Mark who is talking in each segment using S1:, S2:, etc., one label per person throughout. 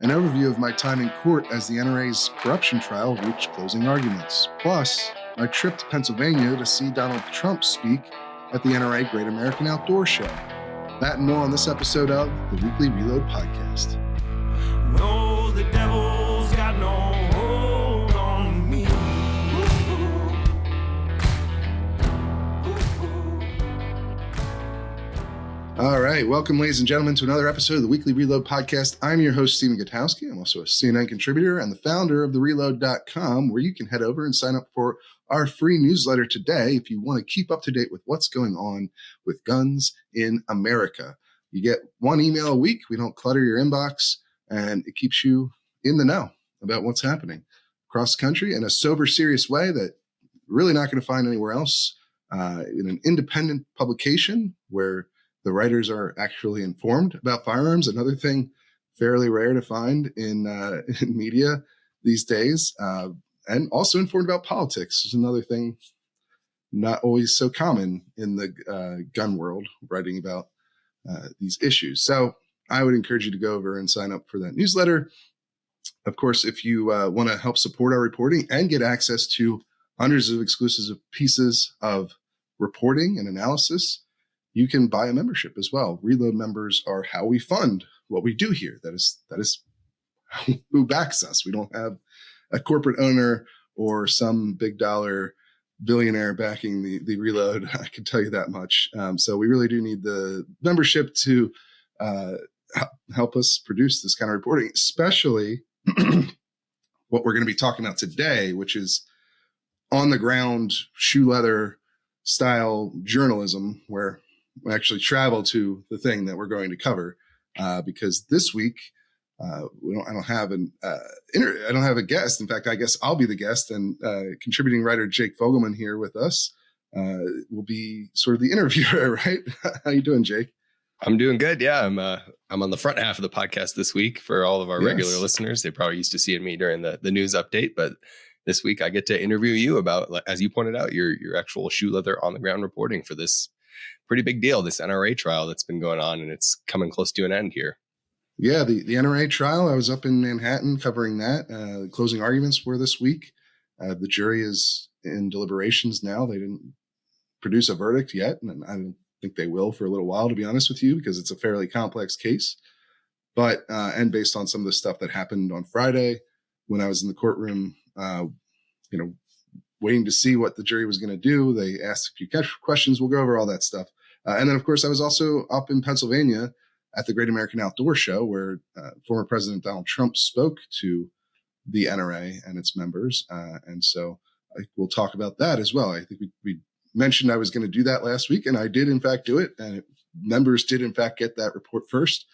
S1: an overview of my time in court as the NRA's corruption trial reached closing arguments, plus my trip to Pennsylvania to see Donald Trump speak at the NRA Great American Outdoor Show. That and more on this episode of the Weekly Reload Podcast.
S2: No, the devil's got no hold on me.
S1: All right, welcome, ladies and gentlemen, to another episode of the Weekly Reload Podcast. I'm your host, Stephen Gutowski. I'm also a CNN contributor and the founder of thereload.com, where you can head over and sign up for our free newsletter today if you want to keep up to date with what's going on with guns in America. You get one email a week. We don't clutter your inbox, and it keeps you in the know about what's happening across the country in a sober, serious way that you're really not going to find anywhere else, in an independent publication where the writers are actually informed about firearms, another thing fairly rare to find in media these days, and also informed about politics is another thing not always so common in the gun world, writing about these issues. So I would encourage you to go over and sign up for that newsletter. Of course, if you want to help support our reporting and get access to hundreds of exclusive pieces of reporting and analysis, you can buy a membership as well. Reload members are how we fund what we do here. That is who backs us. We don't have a corporate owner or some big dollar billionaire backing the Reload. I can tell you that much. So we really do need the membership to help us produce this kind of reporting, especially what we're going to be talking about today, which is on the ground shoe leather style journalism, where we actually travel to the thing that we're going to cover, because this week I don't have a guest. In fact, I guess I'll be the guest, and contributing writer Jake Fogleman here with us will be sort of the interviewer, right? How you doing, Jake?
S3: I'm doing good. Yeah, I'm on the front half of the podcast this week for all of our regular listeners. They probably used to seeing me during the news update, but this week I get to interview you about, as you pointed out, your actual shoe leather on the ground reporting for this pretty big deal, this NRA trial that's been going on, and it's coming close to an end here.
S1: Yeah, the NRA trial, I was up in Manhattan covering that. The closing arguments were this week. The jury is in deliberations now. They didn't produce a verdict yet, and I don't think they will for a little while, to be honest with you, because it's a fairly complex case. But, and based on some of the stuff that happened on Friday when I was in the courtroom, waiting to see what the jury was going to do, they asked a few questions. We'll go over all that stuff. And then, of course, I was also up in Pennsylvania at the Great American Outdoor Show, where former President Donald Trump spoke to the NRA and its members. And so we'll talk about that as well. I think we mentioned I was going to do that last week, and I did, in fact, do it. And members did, in fact, get that report first,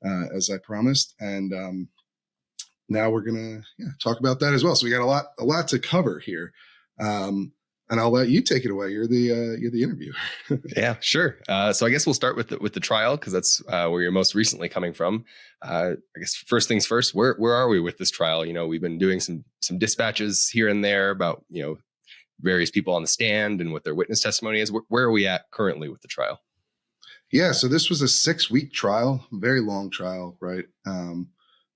S1: as I promised. And now we're going to talk about that as well. So we got a lot to cover here. And I'll let you take it away. You're the interviewer.
S3: Yeah, sure. So I guess we'll start with the trial, because that's where you're most recently coming from. I guess first things first, where are we with this trial? We've been doing some dispatches here and there about, various people on the stand and what their witness testimony is. Where are we at currently with the trial?
S1: Yeah, so this was a 6-week trial, very long trial, right?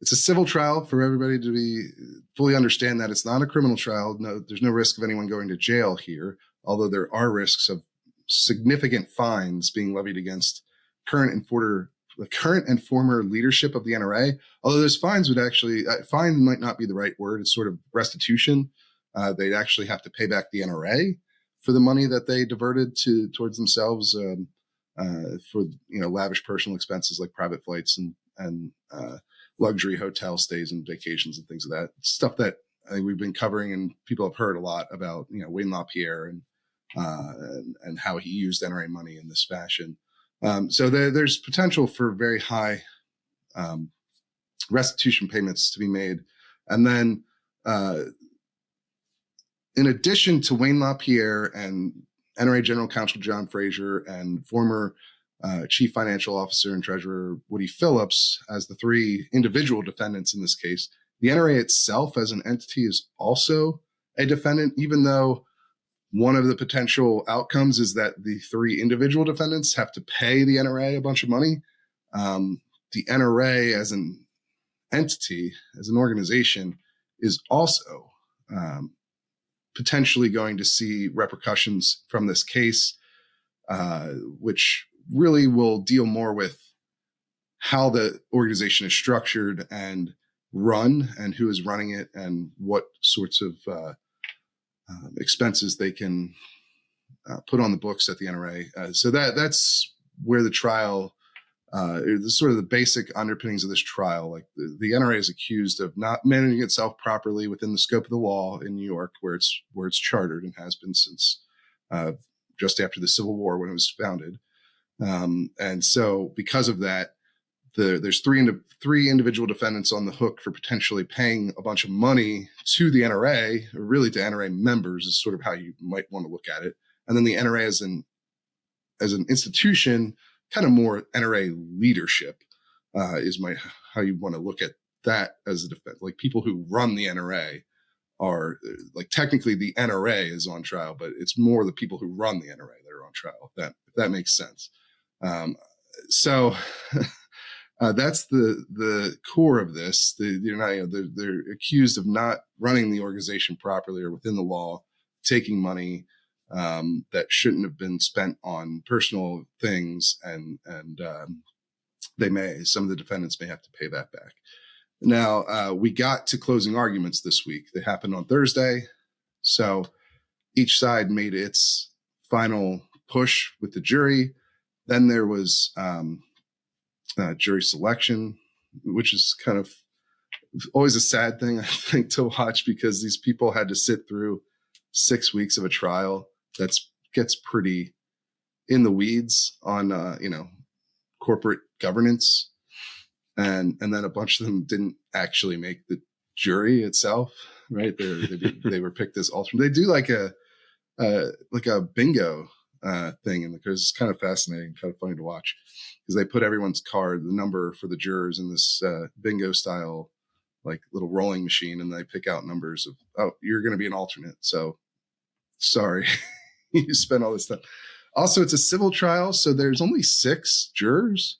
S1: It's a civil trial for everybody to be fully understand that it's not a criminal trial. No, there's no risk of anyone going to jail here, although there are risks of significant fines being levied against current and former leadership of the NRA. Although those fines would actually, fine might not be the right word. It's sort of restitution. They'd actually have to pay back the NRA for the money that they diverted towards themselves for lavish personal expenses like private flights and luxury hotel stays and vacations and things of that stuff that I think we've been covering, and people have heard a lot about, Wayne LaPierre and how he used NRA money in this fashion. So there's potential for very high restitution payments to be made. And then in addition to Wayne LaPierre and NRA General Counsel John Fraser and former Chief Financial Officer and Treasurer Woody Phillips as the 3 individual defendants in this case, the NRA itself as an entity is also a defendant, even though one of the potential outcomes is that the 3 individual defendants have to pay the NRA a bunch of money. The NRA as an entity, as an organization, is also potentially going to see repercussions from this case, which really will deal more with how the organization is structured and run, and who is running it, and what sorts of expenses they can put on the books at the NRA. So that's where the trial, sort of the basic underpinnings of this trial. Like the NRA is accused of not managing itself properly within the scope of the law in New York, where it's chartered and has been since just after the Civil War, when it was founded. And so because of that, there's three individual defendants on the hook for potentially paying a bunch of money to the NRA, or really to NRA members, is sort of how you might want to look at it. And then the NRA as an institution, kind of more NRA leadership, is how you want to look at that as a defense. Like, people who run the NRA are, like, technically the NRA is on trial, but it's more the people who run the NRA that are on trial. If that makes sense. So that's the core of this. They're accused of not running the organization properly or within the law, taking money that shouldn't have been spent on personal things, and some of the defendants may have to pay that back. Now, we got to closing arguments this week. They happened on Thursday, so each side made its final push with the jury. Then there was jury selection, which is kind of always a sad thing, I think, to watch, because these people had to sit through 6 weeks of a trial that gets pretty in the weeds on corporate governance, and then a bunch of them didn't actually make the jury itself, right? They were picked as alternate. They do like a bingo thing, and because it's kind of fascinating, kind of funny to watch, because they put everyone's card, the number for the jurors, in this bingo style, like, little rolling machine, and they pick out numbers of, oh, you're going to be an alternate, so sorry. You spent all this time. Also, it's a civil trial, so there's only 6 jurors,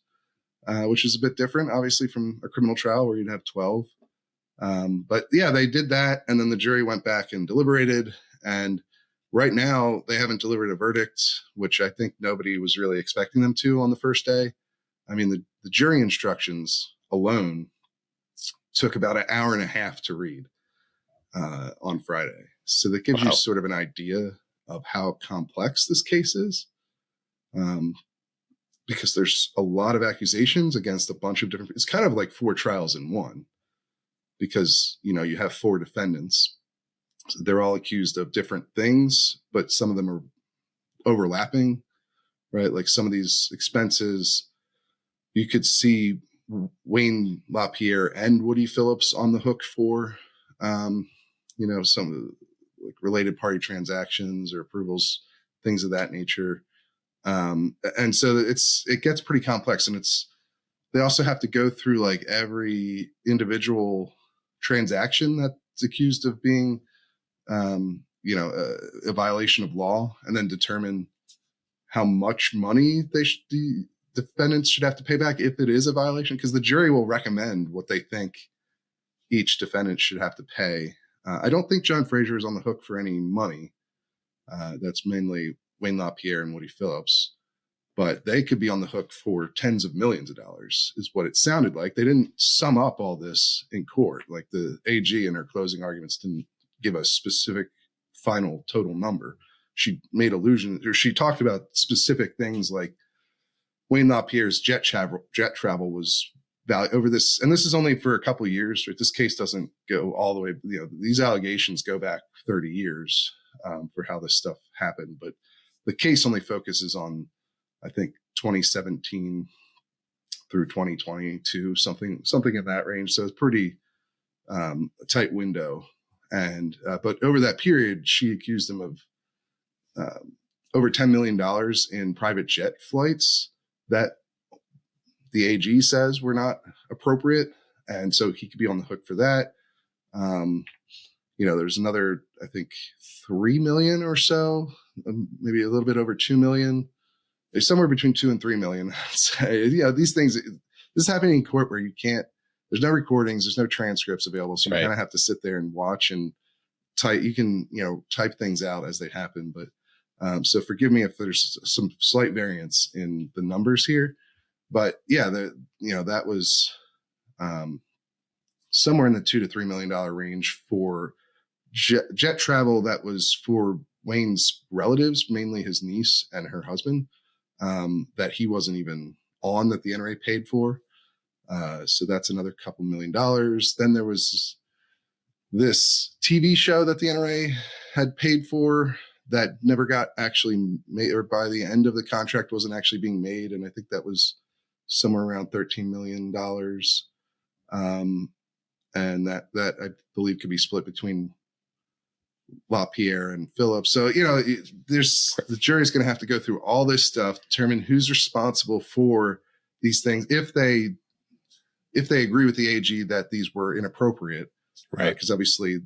S1: which is a bit different, obviously, from a criminal trial where you'd have 12. But yeah, they did that, and then the jury went back and deliberated, and right now they haven't delivered a verdict, which I think nobody was really expecting them to on the first day. I mean, the jury instructions alone took about an hour and a half to read on Friday. So that gives you sort of an idea of how complex this case is, because there's a lot of accusations against a bunch of different. It's kind of like 4 trials in one, because you have 4 defendants. So they're all accused of different things, but some of them are overlapping, right? Like, some of these expenses, you could see Wayne LaPierre and Woody Phillips on the hook for, some of the, like, related party transactions or approvals, things of that nature. And so it gets pretty complex, and they also have to go through, like, every individual transaction that's accused of being, a violation of law, and then determine how much money the defendants should have to pay back if it is a violation, because the jury will recommend what they think each defendant should have to pay. I don't think John Fraser is on the hook for any money. That's mainly Wayne LaPierre and Woody Phillips, but they could be on the hook for tens of millions of dollars, is what it sounded like. They didn't sum up all this in court. Like, the AG in her closing arguments didn't give a specific final total number. She made allusion, or she talked about specific things, like Wayne LaPierre's jet travel was over this, and this is only for a couple of years, right? This case doesn't go all the way, these allegations go back 30 years for how this stuff happened, but the case only focuses on, I think, 2017 through 2022, something in that range. So it's pretty a tight window. And but over that period, she accused him of over $10 million in private jet flights that the AG says were not appropriate, and so he could be on the hook for that. There's another, I think, 3 million or so, maybe a little bit over 2 million. There's somewhere between 2 and 3 million. These things, this is happening in court where there's no recordings, there's no transcripts available. So you kind of have to sit there and watch and type. You can, type things out as they happen. But so forgive me if there's some slight variance in the numbers here. But yeah, that was somewhere in the $2 to $3 million range for jet travel. That was for Wayne's relatives, mainly his niece and her husband, that he wasn't even on, that the NRA paid for. So that's another couple $1 million. Then there was this TV show that the NRA had paid for that never got actually made, or by the end of the contract wasn't actually being made. And I think that was somewhere around $13 million. And that I believe could be split between LaPierre and Phillips. So, the jury's going to have to go through all this stuff, determine who's responsible for these things. If they agree with the AG that these were inappropriate, right? Because obviously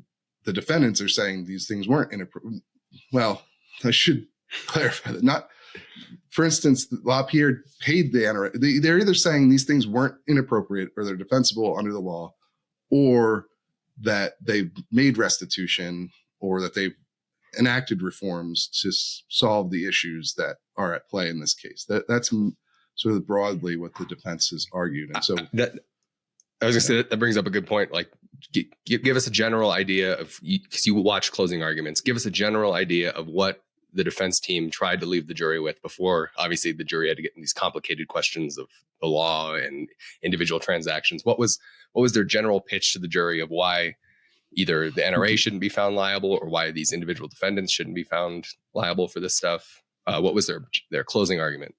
S1: the defendants are saying these things weren't inappropriate. Well, I should clarify that. Not, for instance, LaPierre paid the NRA. They're either saying these things weren't inappropriate or they're defensible under the law, or that they've made restitution, or that they've enacted reforms to solve the issues that are at play in this case. That's sort of broadly what the defense has argued. And so
S3: I was going to say that brings up a good point. Like, give us a general idea of, because you watch closing arguments, give us a general idea of what the defense team tried to leave the jury with before. Obviously, the jury had to get in these complicated questions of the law and individual transactions. What was their general pitch to the jury of why either the NRA shouldn't be found liable, or why these individual defendants shouldn't be found liable for this stuff? What was their closing argument?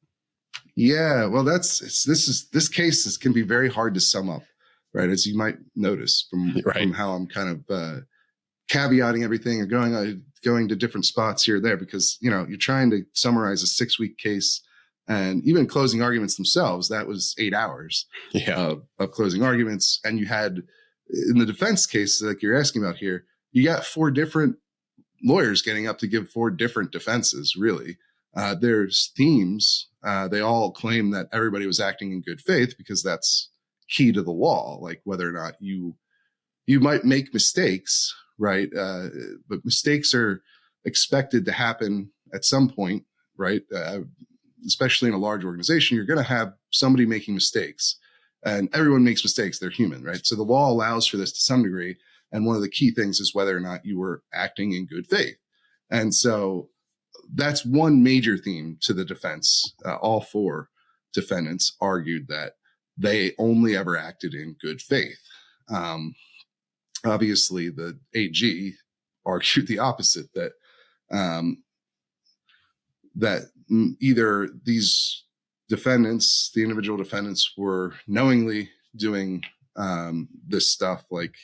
S1: Yeah, well, this case can be very hard to sum up, right? As you might notice from how I'm kind of caveating everything, or going to different spots here or there, because you're trying to summarize a 6-week case, and even closing arguments themselves, that was 8 hours of closing arguments. And you had, in the defense case like you're asking about here, you got 4 different lawyers getting up to give 4 different defenses. Really, there's themes. They all claim that everybody was acting in good faith, because that's key to the law. Like, whether or not you might make mistakes, right? But mistakes are expected to happen at some point, right? Especially in a large organization, you're going to have somebody making mistakes, and everyone makes mistakes. They're human, right? So the law allows for this to some degree. And one of the key things is whether or not you were acting in good faith. And so that's one major theme to the defense. All 4 defendants argued that they only ever acted in good faith. Obviously, the AG argued the opposite, that either these defendants, the individual defendants, were knowingly doing this stuff, like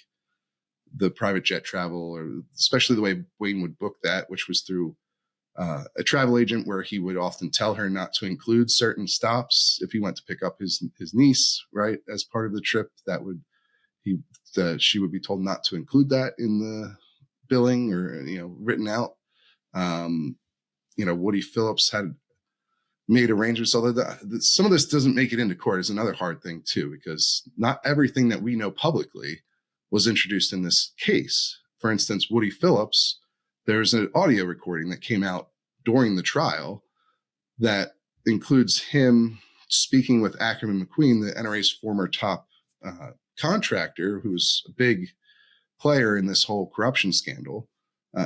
S1: the private jet travel, or especially the way Wayne would book that, which was through a travel agent, where he would often tell her not to include certain stops if he went to pick up his niece, right, as part of the trip. She would be told not to include that in the billing, or written out. Woody Phillips had made arrangements, although some of this doesn't make it into court, is another hard thing too, because not everything that we know publicly was introduced in this case. For instance, Woody Phillips, there's an audio recording that came out during the trial that includes him speaking with Ackerman McQueen, the NRA's former top contractor, who's a big player in this whole corruption scandal.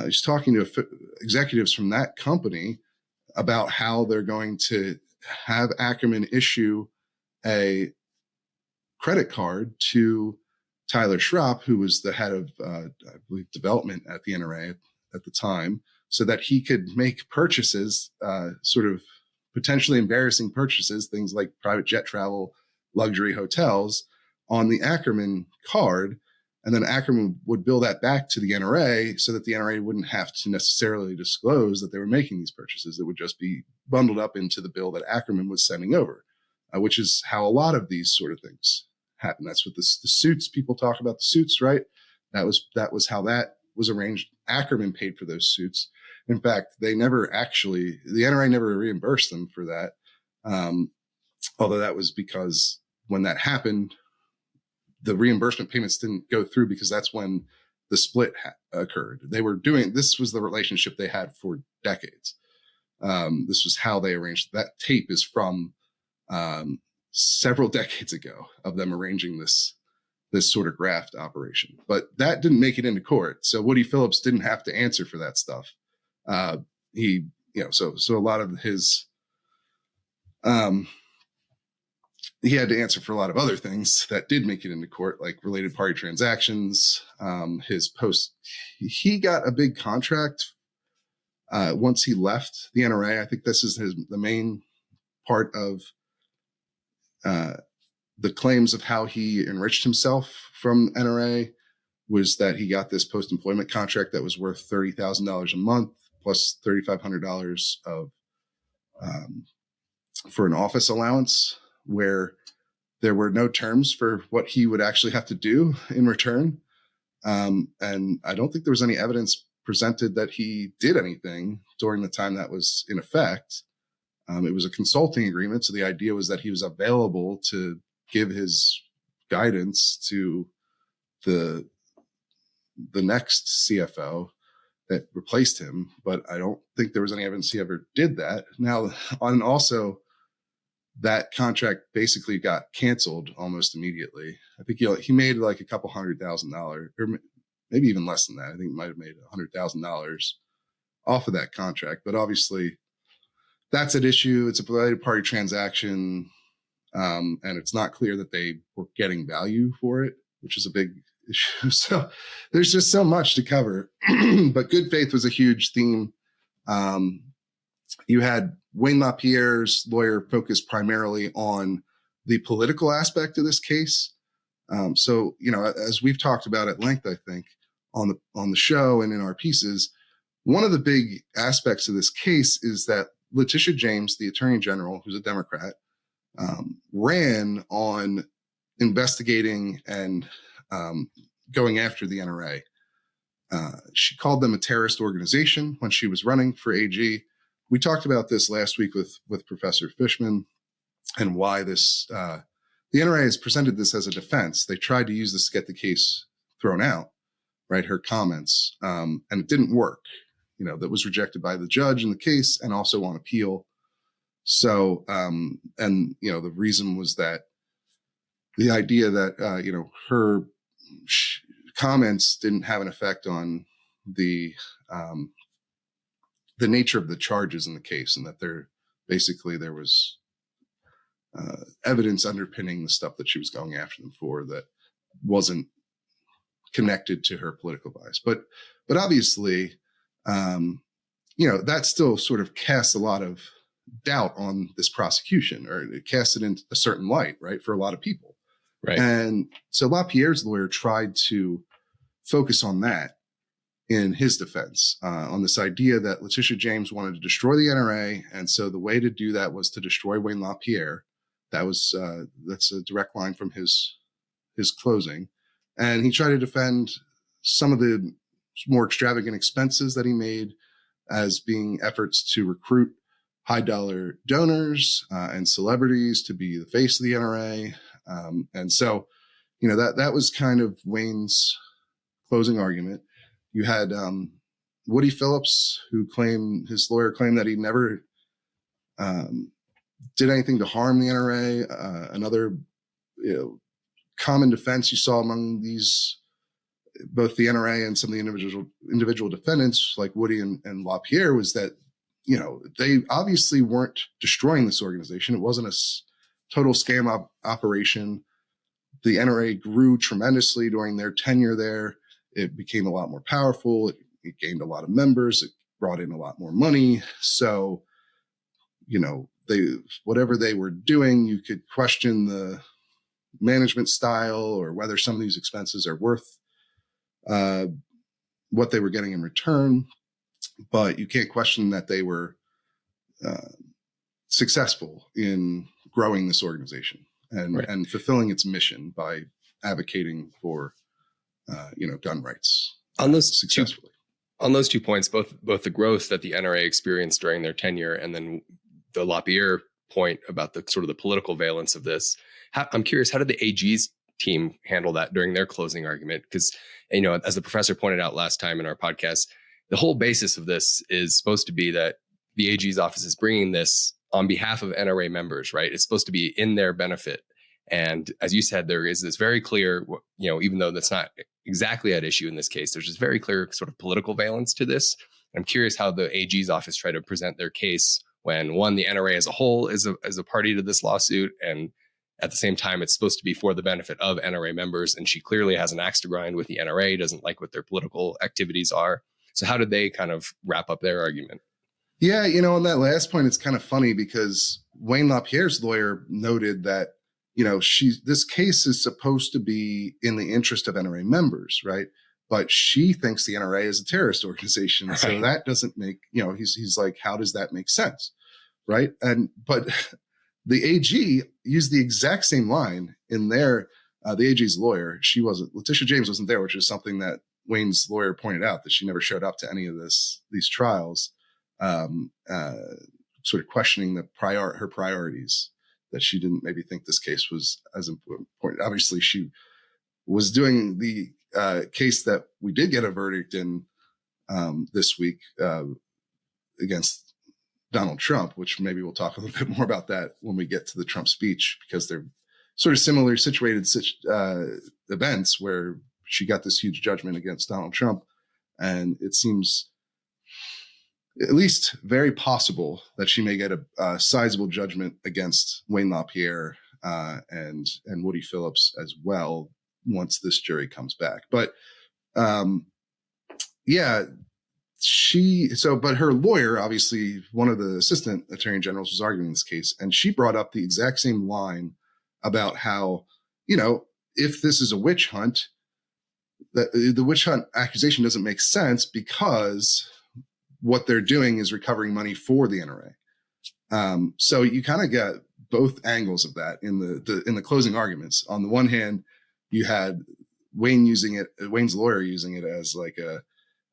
S1: He's talking to executives from that company about how they're going to have Ackerman issue a credit card to Tyler Schropp, who was the head of, I believe, development at the NRA at the time, so that he could make purchases, sort of potentially embarrassing purchases, things like private jet travel, luxury hotels, on the Ackerman card. And then Ackerman would bill that back to the NRA, so that the NRA wouldn't have to necessarily disclose that they were making these purchases. It would just be bundled up into the bill that Ackerman was sending over, which is how a lot of these sort of things happen. That's what the suits, people talk about the suits, right? That was how that was arranged. Ackerman paid for those suits. In fact, the NRA never reimbursed them for that. Although that was because when that happened, the reimbursement payments didn't go through because that's when the split occurred. This was the relationship they had for decades. This was how they arranged. That tape is from several decades ago of them arranging this sort of graft operation, but that didn't make it into court. So Woody Phillips didn't have to answer for that stuff. So a lot of his, he had to answer for a lot of other things that did make it into court, like related party transactions. He got a big contract once he left the NRA. I think this is the main part of the claims of how he enriched himself from NRA was that he got this post-employment contract that was worth $30,000 a month plus $3,500 of for an office allowance, where there were no terms for what he would actually have to do in return. And I don't think there was any evidence presented that he did anything during the time that was in effect. It was a consulting agreement. So the idea was that he was available to give his guidance to the next CFO that replaced him. But I don't think there was any evidence he ever did that. Now, also that contract basically got canceled almost immediately. I think he made like a couple $100,000, or maybe even less than that. I think he might have made $100,000 off of that contract. But obviously, that's at issue. It's a related party transaction, and it's not clear that they were getting value for it, which is a big issue. So there's just so much to cover. But good faith was a huge theme. You had Wayne LaPierre's lawyer focus primarily on the political aspect of this case. So, as we've talked about at length, I think on the show and in our pieces, one of the big aspects of this case is that Letitia James, the Attorney General, who's a Democrat, ran on investigating and going after the NRA. She called them a terrorist organization when she was running for AG. We talked about this last week with Professor Fishman and why this the NRA has presented this as a defense. They tried to use this to get the case thrown out, right? Her comments, and it didn't work. That was rejected by the judge in the case and also on appeal. So, the reason was that the idea that, her comments didn't have an effect on the nature of the charges in the case, and that there was evidence underpinning the stuff that she was going after them for that wasn't connected to her political bias. But obviously, that still sort of casts a lot of doubt on this prosecution, or it casts it in a certain light, right, for a lot of people.
S3: Right.
S1: And so LaPierre's lawyer tried to focus on that in his defense, on this idea that Letitia James wanted to destroy the NRA. And so the way to do that was to destroy Wayne LaPierre. That's a direct line from his closing. And he tried to defend some of the more extravagant expenses that he made as being efforts to recruit high dollar donors and celebrities to be the face of the NRA. And so, that was kind of Wayne's closing argument. You had Woody Phillips, his lawyer claimed that he never did anything to harm the NRA. Another common defense you saw among both the NRA and some of the individual defendants like Woody and LaPierre was that, they obviously weren't destroying this organization. It wasn't a total scam operation. The NRA grew tremendously during their tenure there. It became a lot more powerful. It gained a lot of members. It brought in a lot more money. So, whatever they were doing, you could question the management style or whether some of these expenses are worth what they were getting in return. But you can't question that they were successful in growing this organization and fulfilling its mission by advocating for gun rights
S3: on those
S1: successfully.
S3: On those 2 points, both the growth that the NRA experienced during their tenure and then the LaPierre point about the sort of the political valence of this. I'm curious, how did the AG's team handle that during their closing argument. Because, as the professor pointed out last time in our podcast, the whole basis of this is supposed to be that the AG's office is bringing this on behalf of NRA members, right? It's supposed to be in their benefit. And as you said, there is this very clear, even though that's not exactly at issue in this case, there's this very clear sort of political valence to this. I'm curious how the AG's office tried to present their case when, one, the NRA as a whole is a party to this lawsuit, and at the same time, it's supposed to be for the benefit of NRA members. And she clearly has an axe to grind with the NRA, doesn't like what their political activities are. So how did they kind of wrap up their argument?
S1: Yeah, on that last point, it's kind of funny because Wayne LaPierre's lawyer noted that, this case is supposed to be in the interest of NRA members, right? But she thinks the NRA is a terrorist organization. Right. So that doesn't make, he's like, how does that make sense? Right. But the AG used the exact same line in there. The AG's lawyer, Letitia James wasn't there, which is something that Wayne's lawyer pointed out, that she never showed up to any of these trials, sort of questioning her priorities, that she didn't maybe think this case was as important. Obviously, she was doing the case that we did get a verdict in this week against Donald Trump, which maybe we'll talk a little bit more about that when we get to the Trump speech, because they're sort of similar situated events where she got this huge judgment against Donald Trump. And it seems at least very possible that she may get a sizable judgment against Wayne LaPierre and Woody Phillips as well once this jury comes back. But but her lawyer, obviously one of the assistant attorney generals, was arguing this case, and she brought up the exact same line about how, if this is a witch hunt, that the witch hunt accusation doesn't make sense because what they're doing is recovering money for the NRA. So you kind of get both angles of that in the closing arguments. On the one hand, you had Wayne's lawyer using it as like a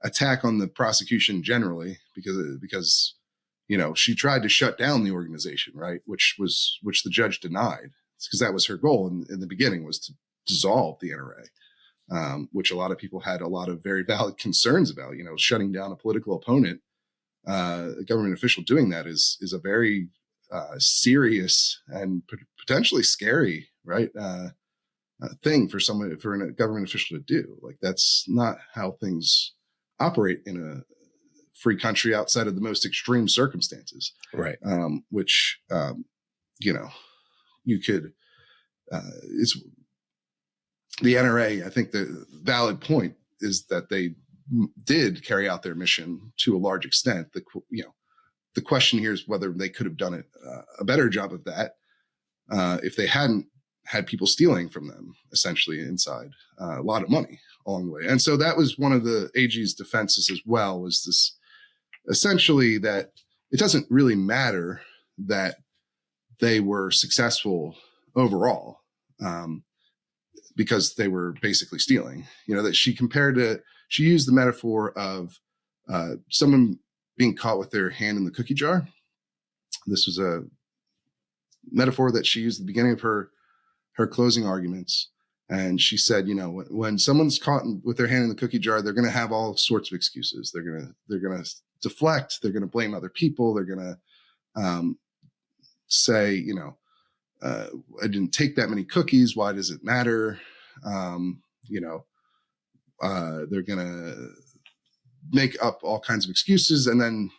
S1: attack on the prosecution generally, because she tried to shut down the organization, right? Which the judge denied, because that was her goal in the beginning, was to dissolve the NRA, which a lot of people had a lot of very valid concerns about. Shutting down a political opponent, a government official doing that is a very serious and potentially scary, right, thing for a government official to do. Like, that's not how things operate in a free country outside of the most extreme circumstances,
S3: right?
S1: Which you could. It's the NRA. I think the valid point is that they did carry out their mission to a large extent. The question here is whether they could have done a better job of that if they hadn't had people stealing from them, essentially inside a lot of money along the way. And so that was one of the AG's defenses as well, was this essentially that it doesn't really matter that they were successful overall, because they were basically stealing. That she used the metaphor of someone being caught with their hand in the cookie jar. This was a metaphor that she used at the beginning of her closing arguments. And she said, when someone's caught with their hand in the cookie jar, they're going to have all sorts of excuses. They're going to deflect. They're going to blame other people. They're going to say, I didn't take that many cookies. Why does it matter? They're going to make up all kinds of excuses, and then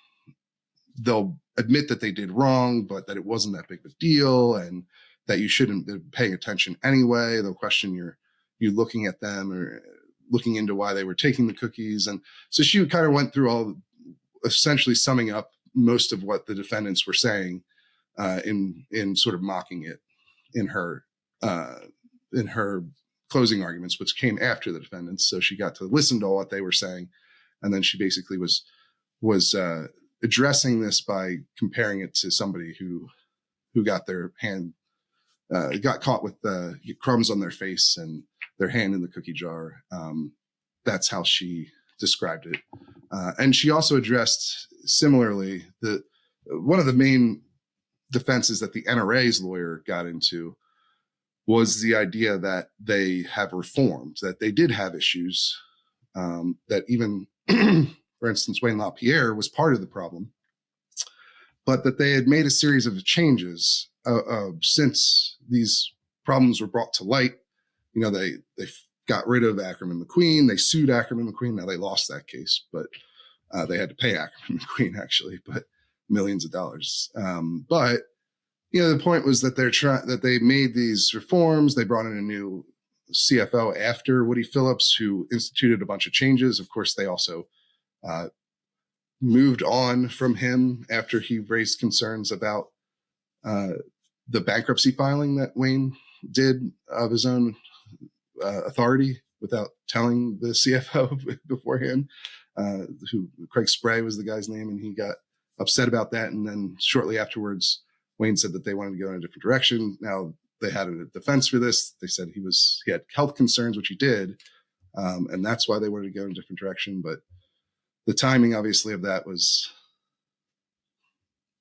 S1: they'll admit that they did wrong, but that it wasn't that big of a deal, and that you shouldn't be paying attention anyway. They'll question you looking at them or looking into why they were taking the cookies. And so she kind of went through essentially summing up most of what the defendants were saying in sort of mocking it in her closing arguments, which came after the defendants. So she got to listen to all what they were saying. And then she basically was addressing this by comparing it to somebody who got their hand, got caught with crumbs on their face and their hand in the cookie jar. That's how she described it. And she also addressed similarly one of the main defenses that the NRA's lawyer got into was the idea that they have reformed, that they did have issues, that even, for instance, Wayne LaPierre was part of the problem, but that they had made a series of changes since these problems were brought to light. You know, they got rid of Ackerman McQueen. They sued Ackerman McQueen. Now they lost that case, but they had to pay Ackerman McQueen actually, but millions of dollars. But you know, the point was that that they made these reforms. They brought in a new CFO after Woody Phillips, who instituted a bunch of changes. Of course, they also moved on from him after he raised concerns about the bankruptcy filing that Wayne did of his own authority without telling the CFO beforehand. Who Craig Spray was the guy's name, and he got upset about that. And then shortly afterwards, Wayne said that they wanted to go in a different direction. Now they had a defense for this. They said he had health concerns, which he did, and that's why they wanted to go in a different direction. But the timing, obviously, of that was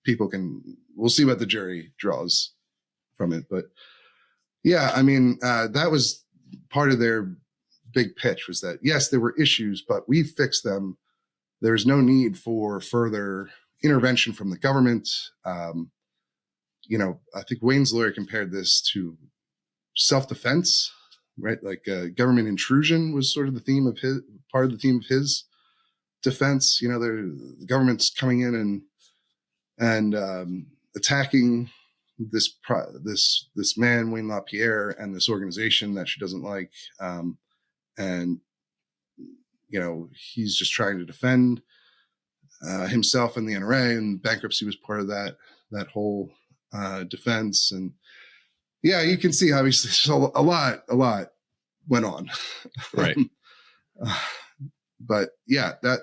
S1: we'll see what the jury draws from it. But yeah, I mean, that was part of their big pitch, was that, yes, there were issues, but we fixed them. There's no need for further intervention from the government. You know, I think Wayne's lawyer compared this to self-defense, right? Like government intrusion was sort of part of the theme of his defense. You know, the government's coming in and attacking this man, Wayne LaPierre, and this organization that she doesn't like. And, you know, he's just trying to defend himself and the NRA, and bankruptcy was part of that whole defense. And yeah, you can see obviously so a lot went on.
S3: Right.
S1: But yeah, that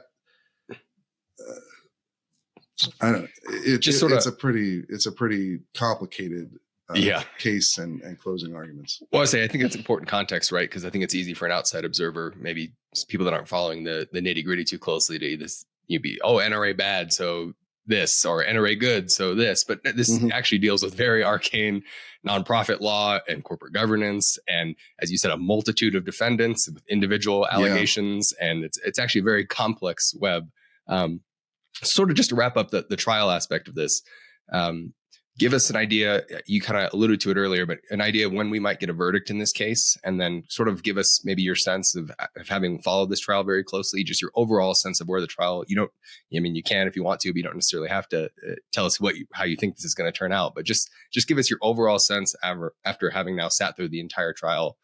S1: I don't know. It's a pretty complicated case and closing arguments.
S3: Well, I think it's important context, right? Because I think it's easy for an outside observer, maybe people that aren't following the nitty gritty too closely, to you'd be, NRA bad, so this, or NRA good, so this. But this actually deals with very arcane nonprofit law and corporate governance, and as you said, a multitude of defendants with individual allegations, and it's actually a very complex web. Sort of just to wrap up the trial aspect of this, give us an idea. You kind of alluded to it earlier, but an idea of when we might get a verdict in this case, and then sort of give us maybe your sense of having followed this trial very closely, just your overall sense of where the trial, you can if you want to, but you don't necessarily have to tell us how you think this is going to turn out, but just give us your overall sense after having now sat through the entire trial,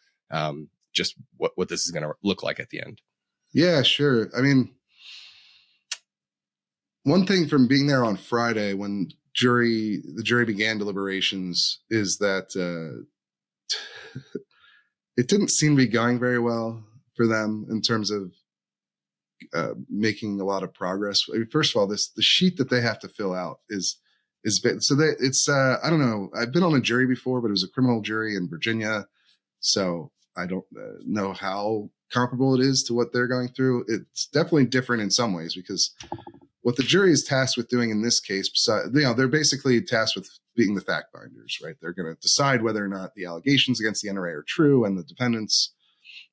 S3: just what this is going to look like at the end. Yeah,
S1: sure. I mean, one thing from being there on Friday when the jury began deliberations is that it didn't seem to be going very well for them in terms of making a lot of progress. I mean, first of all, the sheet that they have to fill out is so that it's I don't know. I've been on a jury before, but it was a criminal jury in Virginia, so I don't know how comparable it is to what they're going through. It's definitely different in some ways, because what the jury is tasked with doing in this case, they're basically tasked with being the fact finders, right? They're going to decide whether or not the allegations against the NRA are true and the defendants,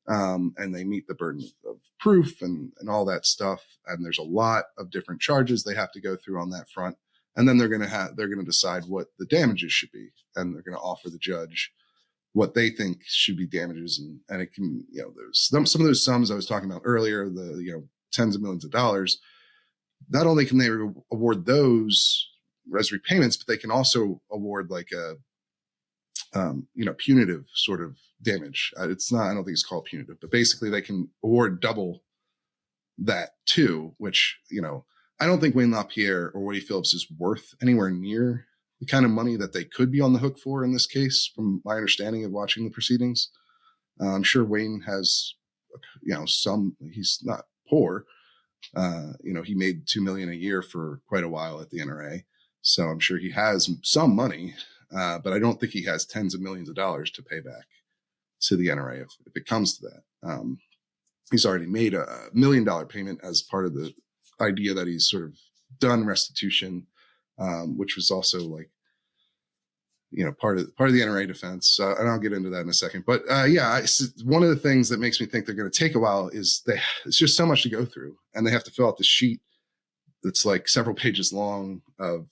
S1: and they meet the burden of proof and all that stuff. And there's a lot of different charges they have to go through on that front. And then they're going to decide what the damages should be, and they're going to offer the judge what they think should be damages. And it can, there's some of those sums I was talking about earlier, the tens of millions of dollars. Not only can they award those as repayments, but they can also award like a, punitive sort of damage. I don't think it's called punitive, but basically they can award double that too, which, I don't think Wayne LaPierre or Woody Phillips is worth anywhere near the kind of money that they could be on the hook for in this case, from my understanding of watching the proceedings. I'm sure Wayne has, he's not poor. He made $2 million a year for quite a while at the NRA. So I'm sure he has some money, but I don't think he has tens of millions of dollars to pay back to the NRA if it comes to that. He's already made a $1 million payment as part of the idea that he's sort of done restitution, which was also like part of the NRA defense. And I'll get into that in a second. But one of the things that makes me think they're going to take a while is it's just so much to go through, and they have to fill out the sheet that's like several pages long of,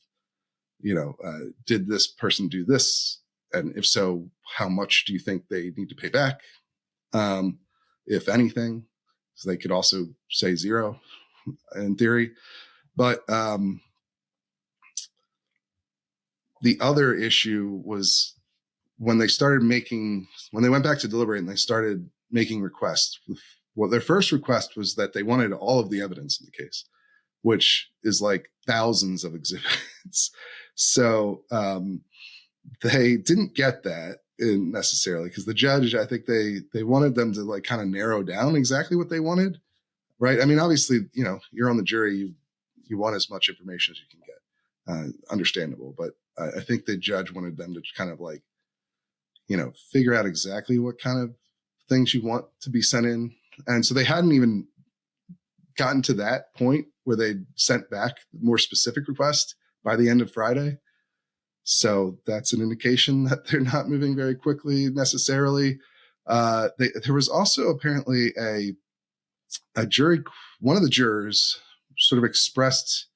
S1: did this person do this? And if so, how much do you think they need to pay back? If anything, so they could also say zero in theory. But the other issue was when they went back to deliberate and they started making requests. Well, their first request was that they wanted all of the evidence in the case, which is like thousands of exhibits. So they didn't get that necessarily, because the judge, I think they wanted them to like kind of narrow down exactly what they wanted. Right. I mean, obviously, you're on the jury, you want as much information as you can get. Understandable. But I think the judge wanted them to kind of like, figure out exactly what kind of things you want to be sent in. And so they hadn't even gotten to that point where they sent back more specific requests by the end of Friday. So that's an indication that they're not moving very quickly necessarily. There was also apparently a jury, one of the jurors sort of expressed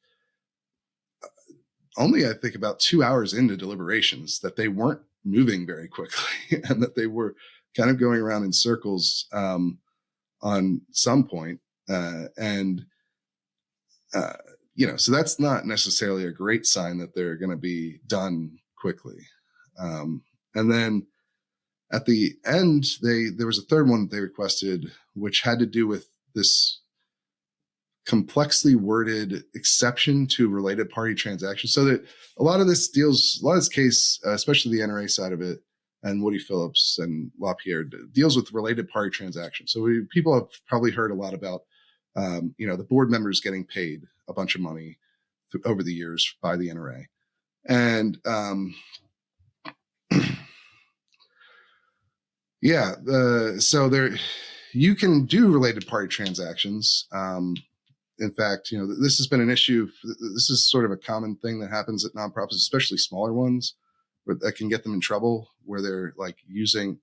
S1: only, I think, about 2 hours into deliberations that they weren't moving very quickly and that they were kind of going around in circles on some point. So that's not necessarily a great sign that they're going to be done quickly. And then at the end, there was a third one that they requested, which had to do with this complexly worded exception to related party transactions. So that a lot of this case, especially the NRA side of it, and Woody Phillips and LaPierre, deals with related party transactions. So people have probably heard a lot about, the board members getting paid a bunch of money over the years by the NRA. And so you can do related party transactions. In fact, this has been an issue. This is sort of a common thing that happens at nonprofits, especially smaller ones, that can get them in trouble, where they're like using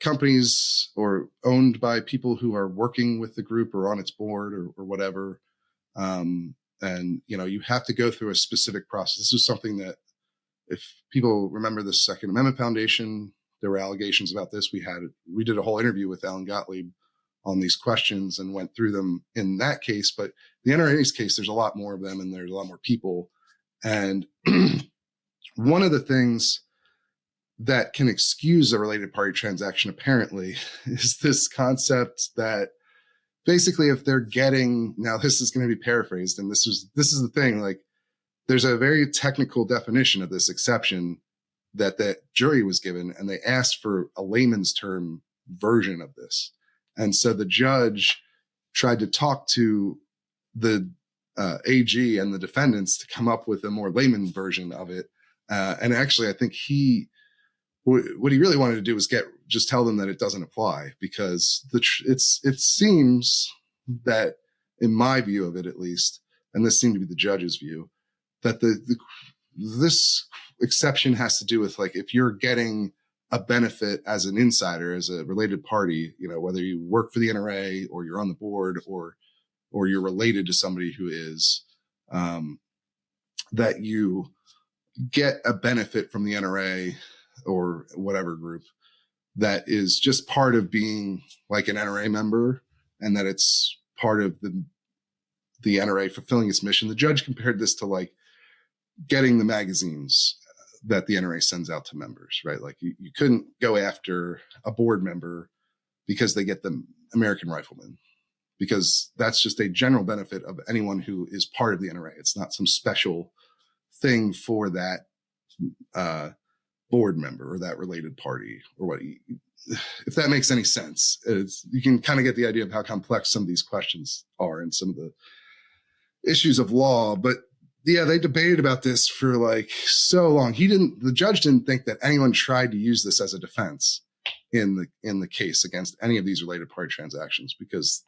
S1: companies or owned by people who are working with the group or on its board or whatever. And you have to go through a specific process. This is something that, if people remember the Second Amendment Foundation, there were allegations about this. We did a whole interview with Alan Gottlieb on these questions and went through them in that case. But the NRA's case, there's a lot more of them and there's a lot more people. And one of the things that can excuse a related party transaction, apparently, is this concept that basically if they're getting, now this is going to be paraphrased, and this is the thing, like there's a very technical definition of this exception that jury was given, and they asked for a layman's term version of this. And so the judge tried to talk to the AG and the defendants to come up with a more layman version of it. And actually, I think what he really wanted to do was just tell them that it doesn't apply, because it seems that, in my view of it at least, and this seemed to be the judge's view, that this exception has to do with, like, if you're getting a benefit as an insider, as a related party, whether you work for the NRA or you're on the board or you're related to somebody who is, that you get a benefit from the NRA or whatever group that is just part of being like an NRA member, and that it's part of the NRA fulfilling its mission. The judge compared this to like getting the magazines that the NRA sends out to members, right? Like you couldn't go after a board member because they get the American Rifleman, because that's just a general benefit of anyone who is part of the NRA. It's not some special thing for that board member or that related party or what. If that makes any sense, you can kind of get the idea of how complex some of these questions are and some of the issues of law. But yeah, they debated about this for like so long. The judge didn't think that anyone tried to use this as a defense in the case against any of these related party transactions, because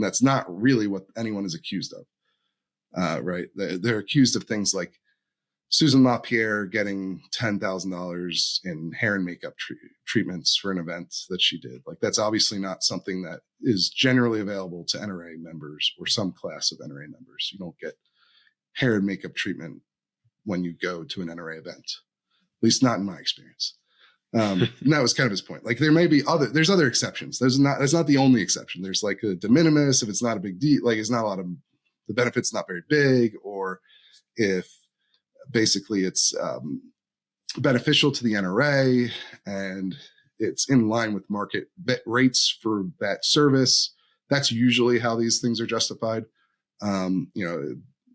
S1: that's not really what anyone is accused of. Right. They're accused of things like Susan LaPierre getting $10,000 in hair and makeup treatments for an event that she did. Like, that's obviously not something that is generally available to NRA members or some class of NRA members. You don't get hair and makeup treatment when you go to an NRA event, at least not in my experience. And that was kind of his point. Like, there's other exceptions. That's not the only exception. There's like a de minimis if it's not a big deal, like it's not a lot of, the benefit's not very big, or if basically it's beneficial to the NRA and it's in line with market rates for that service. That's usually how these things are justified.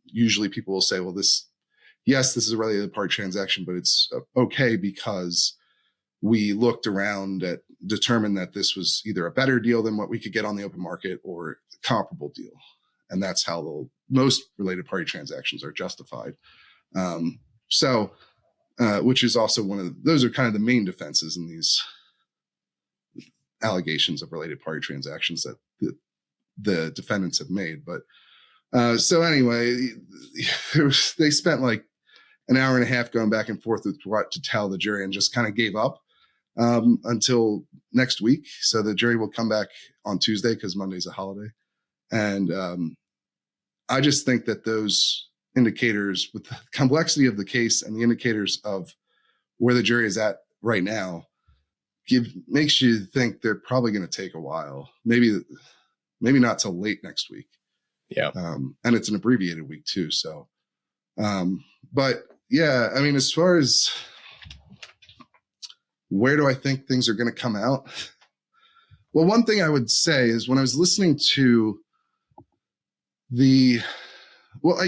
S1: Usually people will say, well, this is a related party transaction, but it's okay because we looked around at determined that this was either a better deal than what we could get on the open market or a comparable deal. And that's how most related party transactions are justified. Which is also those are kind of the main defenses in these allegations of related party transactions that the defendants have made. But so anyway, they spent like an hour and a half going back and forth with what to tell the jury, and just kind of gave up until next week. So the jury will come back on Tuesday because Monday's a holiday. And I just think that those indicators, with the complexity of the case and the indicators of where the jury is at right now, makes you think they're probably going to take a while. Maybe not till late next week.
S3: Yeah.
S1: And it's an abbreviated week too. So, but yeah, I mean, as far as where do I think things are going to come out? Well, one thing I would say is when I was listening to maybe I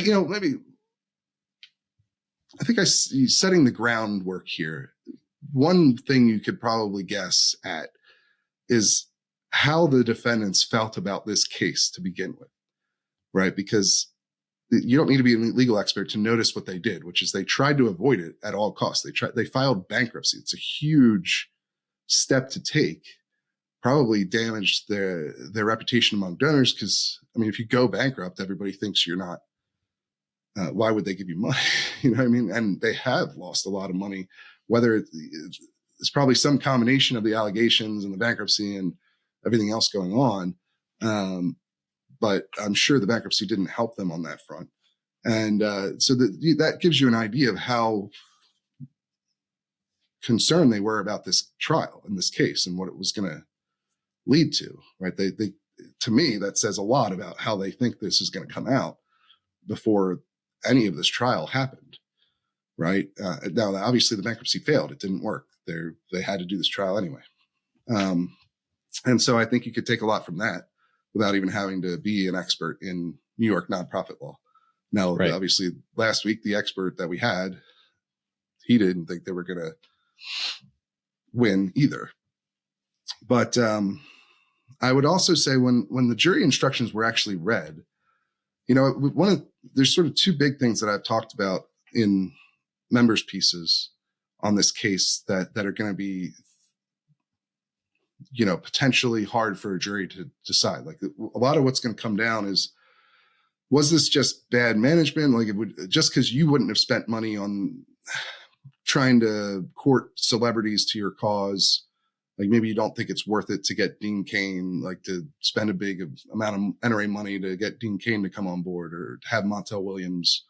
S1: think setting the groundwork here. One thing you could probably guess at is how the defendants felt about this case to begin with, right? Because you don't need to be a legal expert to notice what they did, which is they tried to avoid it at all costs. They filed bankruptcy. It's a huge step to take. Probably damaged their reputation among donors, because I mean, if you go bankrupt, everybody thinks you're not. Why would they give you money? You know what I mean? And they have lost a lot of money. Whether it's probably some combination of the allegations and the bankruptcy and everything else going on, but I'm sure the bankruptcy didn't help them on that front. And so that gives you an idea of how concerned they were about this trial in this case and what it was going to lead to, right? They to me, that says a lot about how they think this is going to come out before any of this trial happened, right? Now, obviously the bankruptcy failed. It didn't work. They had to do this trial anyway. And so I think you could take a lot from that without even having to be an expert in New York nonprofit law. Now, right. Obviously last week, the expert that we had, he didn't think they were going to win either. But I would also say when the jury instructions were actually read, there's sort of two big things that I've talked about in members' pieces on this case that are going to be, potentially hard for a jury to decide. Like a lot of what's going to come down is, was this just bad management? Like just because you wouldn't have spent money on trying to court celebrities to your cause, like maybe you don't think it's worth it to get Dean Cain, like to spend a big amount of NRA money to get Dean Cain to come on board, or have Montel Williams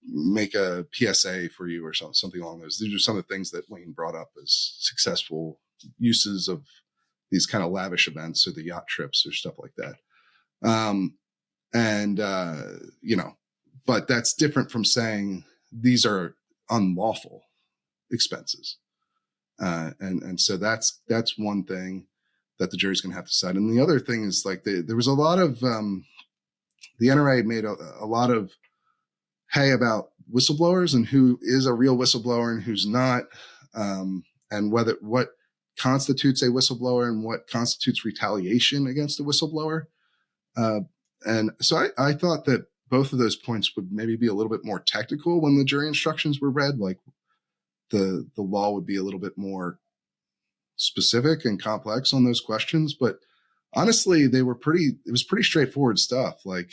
S1: make a PSA for you or something along those. These are some of the things that Wayne brought up as successful uses of these kind of lavish events, or the yacht trips or stuff like that. But that's different from saying these are unlawful expenses. And so that's one thing that the jury's going to have to decide. And the other thing is, like, there was a lot of, the NRA made a lot of hay about whistleblowers and who is a real whistleblower and who's not, and what constitutes a whistleblower and what constitutes retaliation against a whistleblower. And so I thought that both of those points would maybe be a little bit more technical when the jury instructions were read. Like the law would be a little bit more specific and complex on those questions. But honestly, it was pretty straightforward stuff. Like,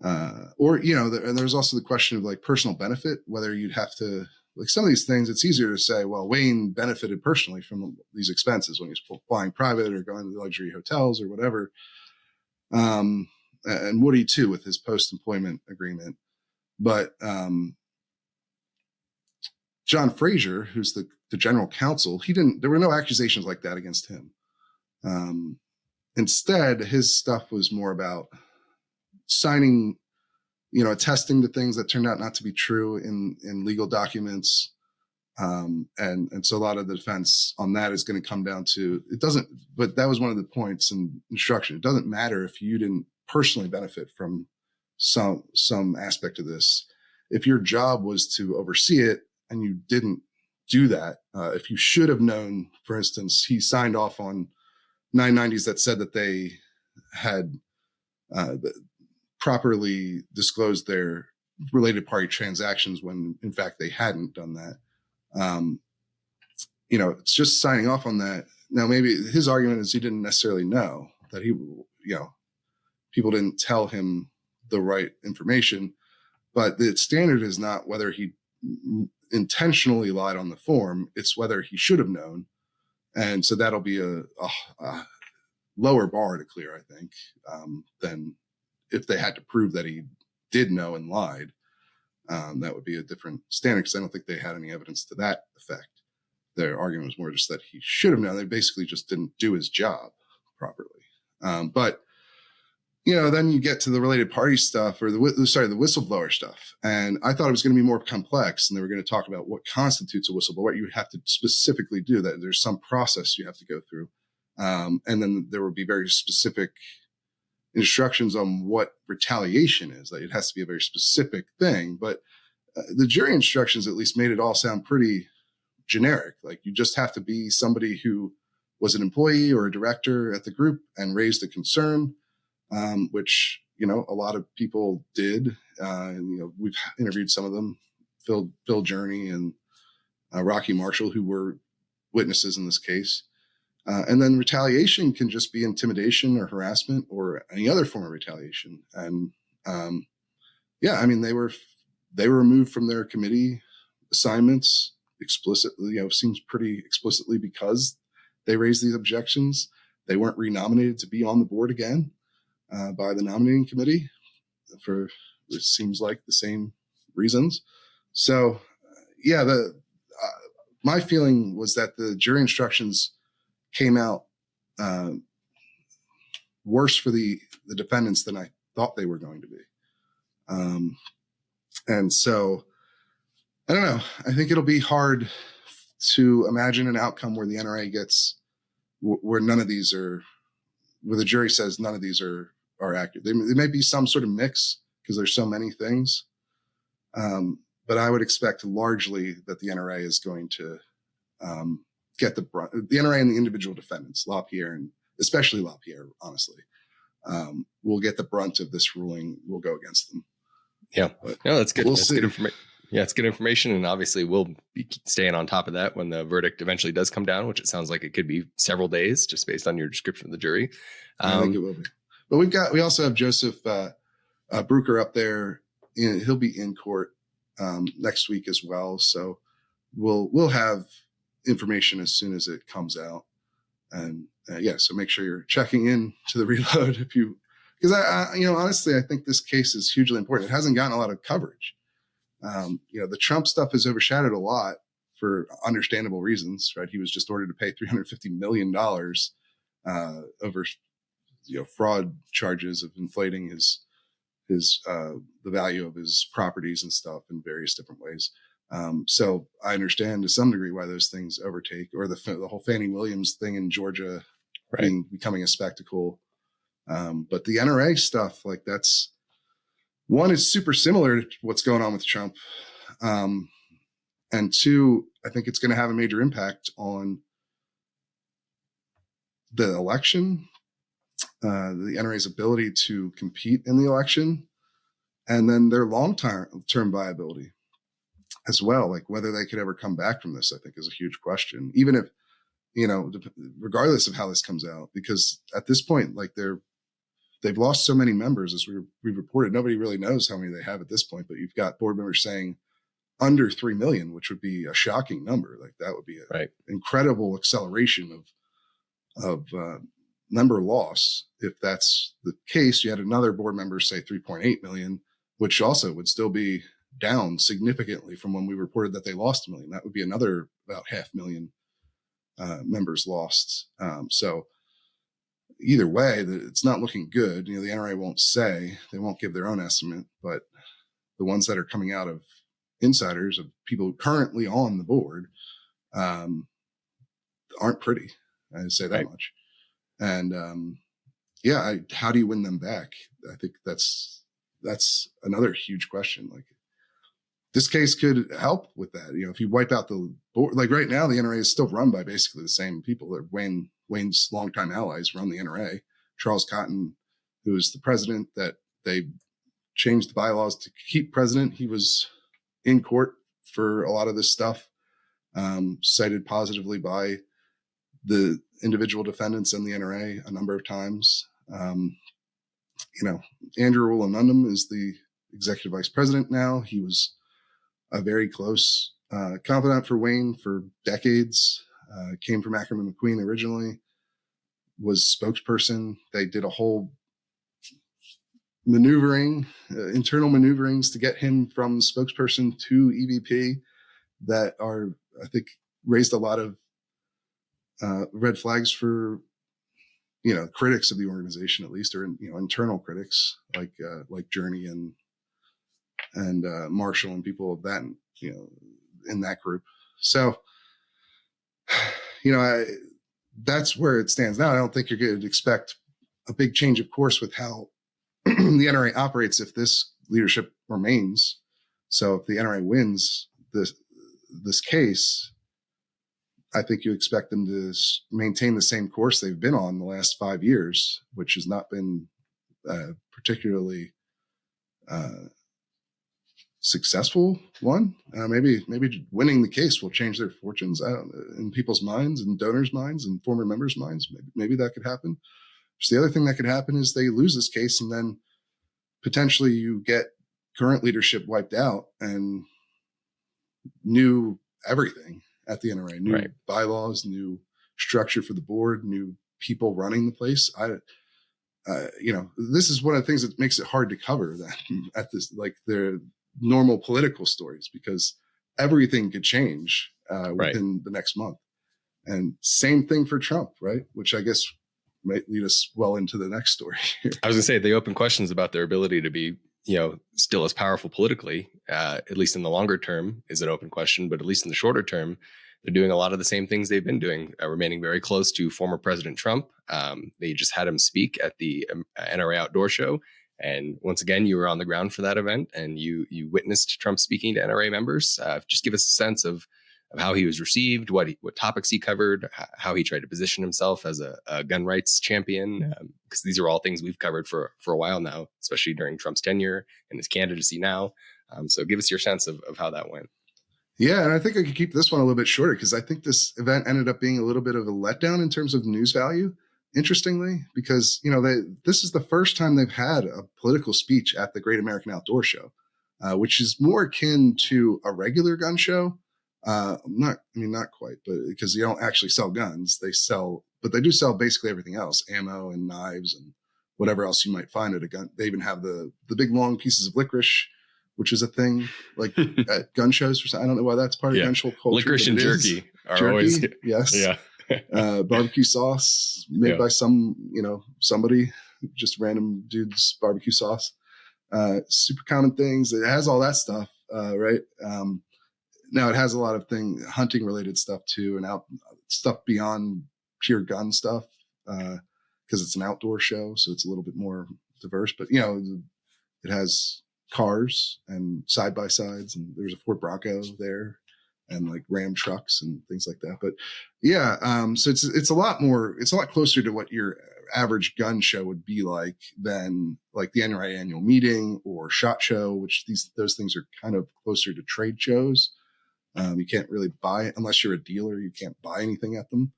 S1: Or, you know, and there's also the question of like personal benefit, whether you'd have to, like some of these things, it's easier to say, well, Wayne benefited personally from these expenses when he's flying private or going to luxury hotels or whatever. And Woody too, with his post-employment agreement. But John Frazier, who's the general counsel, there were no accusations like that against him. Instead, his stuff was more about signing, you know, attesting to things that turned out not to be true in legal documents. And so a lot of the defense on that is going to come down to, but that was one of the points in instruction. It doesn't matter if you didn't personally benefit from some aspect of this. If your job was to oversee it and you didn't do that, if you should have known, for instance, he signed off on 990s that said that they had properly disclosed their related party transactions when in fact they hadn't done that. You know, it's just signing off on that. Now, maybe his argument is he didn't necessarily know that people didn't tell him the right information, but the standard is not whether he intentionally lied on the form. It's whether he should have known. And so that'll be a lower bar to clear, I think, than if they had to prove that he did know and lied. That would be a different standard because I don't think they had any evidence to that effect. Their argument was more just that he should have known. They basically just didn't do his job properly. But, you know, then you get to the related party stuff or the whistleblower stuff. And I thought it was going to be more complex and they were going to talk about what constitutes a whistleblower, what you would have to specifically do, that there's some process you have to go through. And then there would be very specific instructions on what retaliation is. Like it has to be a very specific thing, but the jury instructions at least made it all sound pretty generic. Like you just have to be somebody who was an employee or a director at the group and raised a concern, which, you know, a lot of people did. And, you know, we've interviewed some of them, Phil Journey and Rocky Marshall, who were witnesses in this case. And then retaliation can just be intimidation or harassment or any other form of retaliation. And yeah, I mean, they were removed from their committee assignments explicitly, you know, seems pretty explicitly because they raised these objections. They weren't renominated to be on the board again by the nominating committee for, it seems like, the same reasons. So yeah, my feeling was that the jury instructions came out worse for the defendants than I thought they were going to be. And so, I don't know. I think it'll be hard to imagine an outcome where the NRA gets, where none of these are, where the jury says none of these are accurate. There may be some sort of mix because there's so many things. But I would expect largely that the NRA is going to get the brunt. The NRA and the individual defendants, LaPierre and especially LaPierre, honestly, will get the brunt of this ruling. Will go against them.
S3: Yeah, no, that's good.
S1: We'll
S3: that's
S1: see.
S3: Good information. Yeah, it's good information, and obviously we'll be staying on top of that when the verdict eventually does come down, which it sounds like it could be several days, just based on your description of the jury.
S1: I think it will be. But we also have Joseph Brucker up there. He'll be in court next week as well, so we'll have information as soon as it comes out. And yeah, so make sure you're checking in to the Reload because I you know, honestly, I think this case is hugely important. It hasn't gotten a lot of coverage. You know, the Trump stuff is overshadowed a lot for understandable reasons, right? He was just ordered to pay $350 million over, you know, fraud charges of inflating his the value of his properties and stuff in various different ways. So I understand to some degree why those things overtake, or the whole Fannie Williams thing in Georgia becoming a spectacle. But the NRA stuff, like that's one, is super similar to what's going on with Trump. And two, I think it's going to have a major impact on the election, the NRA's ability to compete in the election, and then their long-term viability as well. Like whether they could ever come back from this, I think is a huge question, even if, you know, regardless of how this comes out, because at this point, like they've lost so many members, as we reported. Nobody really knows how many they have at this point, but you've got board members saying under 3 million, which would be a shocking number. Like that would be an incredible acceleration of member loss. If that's the case, you had another board member say 3.8 million, which also would still be down significantly from when we reported that they lost 1 million. That would be another about 500,000 members lost. So either way, it's not looking good. The NRA won't say, they won't give their own estimate, but the ones that are coming out of insiders, of people currently on the board, aren't pretty. I'd say that much. And how do you win them back? I think that's another huge question. Like, this case could help with that. If you wipe out the board, like right now, the NRA is still run by basically the same people. That Wayne's longtime allies run the NRA. Charles Cotton, who is the president, that they changed the bylaws to keep president. He was in court for a lot of this stuff, cited positively by the individual defendants in the NRA a number of times. Andrew Rowland-Nundham is the executive vice president now. He was a very close confidant for Wayne for decades, came from Ackerman McQueen originally, was spokesperson. They did a whole internal maneuverings to get him from spokesperson to EVP that are, I think, raised a lot of red flags for, critics of the organization, at least, or, internal critics like Journey and Marshall and people of that, in that group. So, that's where it stands now. I don't think you're going to expect a big change of course with how the NRA operates if this leadership remains. So if the NRA wins this case, I think you expect them to maintain the same course they've been on the last 5 years, which has not been particularly successful one. Maybe winning the case will change their fortunes in people's minds and donors' minds and former members' minds. Maybe that could happen. So the other thing that could happen is they lose this case, and then potentially you get current leadership wiped out and new everything at the NRA, new bylaws, new structure for the board, new people running the place. This is one of the things that makes it hard to cover that at this, like their normal political stories, because everything could change within the next month. And same thing for Trump, right? Which I guess might lead us well into the next story here.
S3: I was going to say, the open questions about their ability to be, still as powerful politically, at least in the longer term, is an open question. But at least in the shorter term, they're doing a lot of the same things they've been doing, remaining very close to former President Trump. They just had him speak at the NRA Outdoor Show. And once again, you were on the ground for that event, and you witnessed Trump speaking to NRA members. Just give us a sense of how he was received, what topics he covered, how he tried to position himself as a gun rights champion, because these are all things we've covered for a while now, especially during Trump's tenure and his candidacy now. So give us your sense of how that went.
S1: Yeah, and I think I could keep this one a little bit shorter, because I think this event ended up being a little bit of a letdown in terms of news value, interestingly, because, this is the first time they've had a political speech at the Great American Outdoor Show, which is more akin to a regular gun show. Not quite, but because you don't actually sell guns, but they do sell basically everything else, ammo and knives and whatever else you might find at a gun. They even have the big long pieces of licorice, which is a thing like at gun shows. I don't know why that's part of gun show culture.
S3: Licorice and jerky are always,
S1: yes.
S3: Yeah.
S1: Barbecue sauce made by somebody, just random dude's barbecue sauce. Super common things. It has all that stuff, right? Now it has a lot of hunting related stuff too, and stuff beyond pure gun stuff, because it's an outdoor show, so it's a little bit more diverse. But it has cars and side by sides, and there's a Ford Bronco there, and like Ram trucks and things like that. But so it's a lot closer to what your average gun show would be like than like the NRA annual meeting or SHOT Show, which those things are kind of closer to trade shows. You can't really buy, unless you're a dealer, you can't buy anything at them.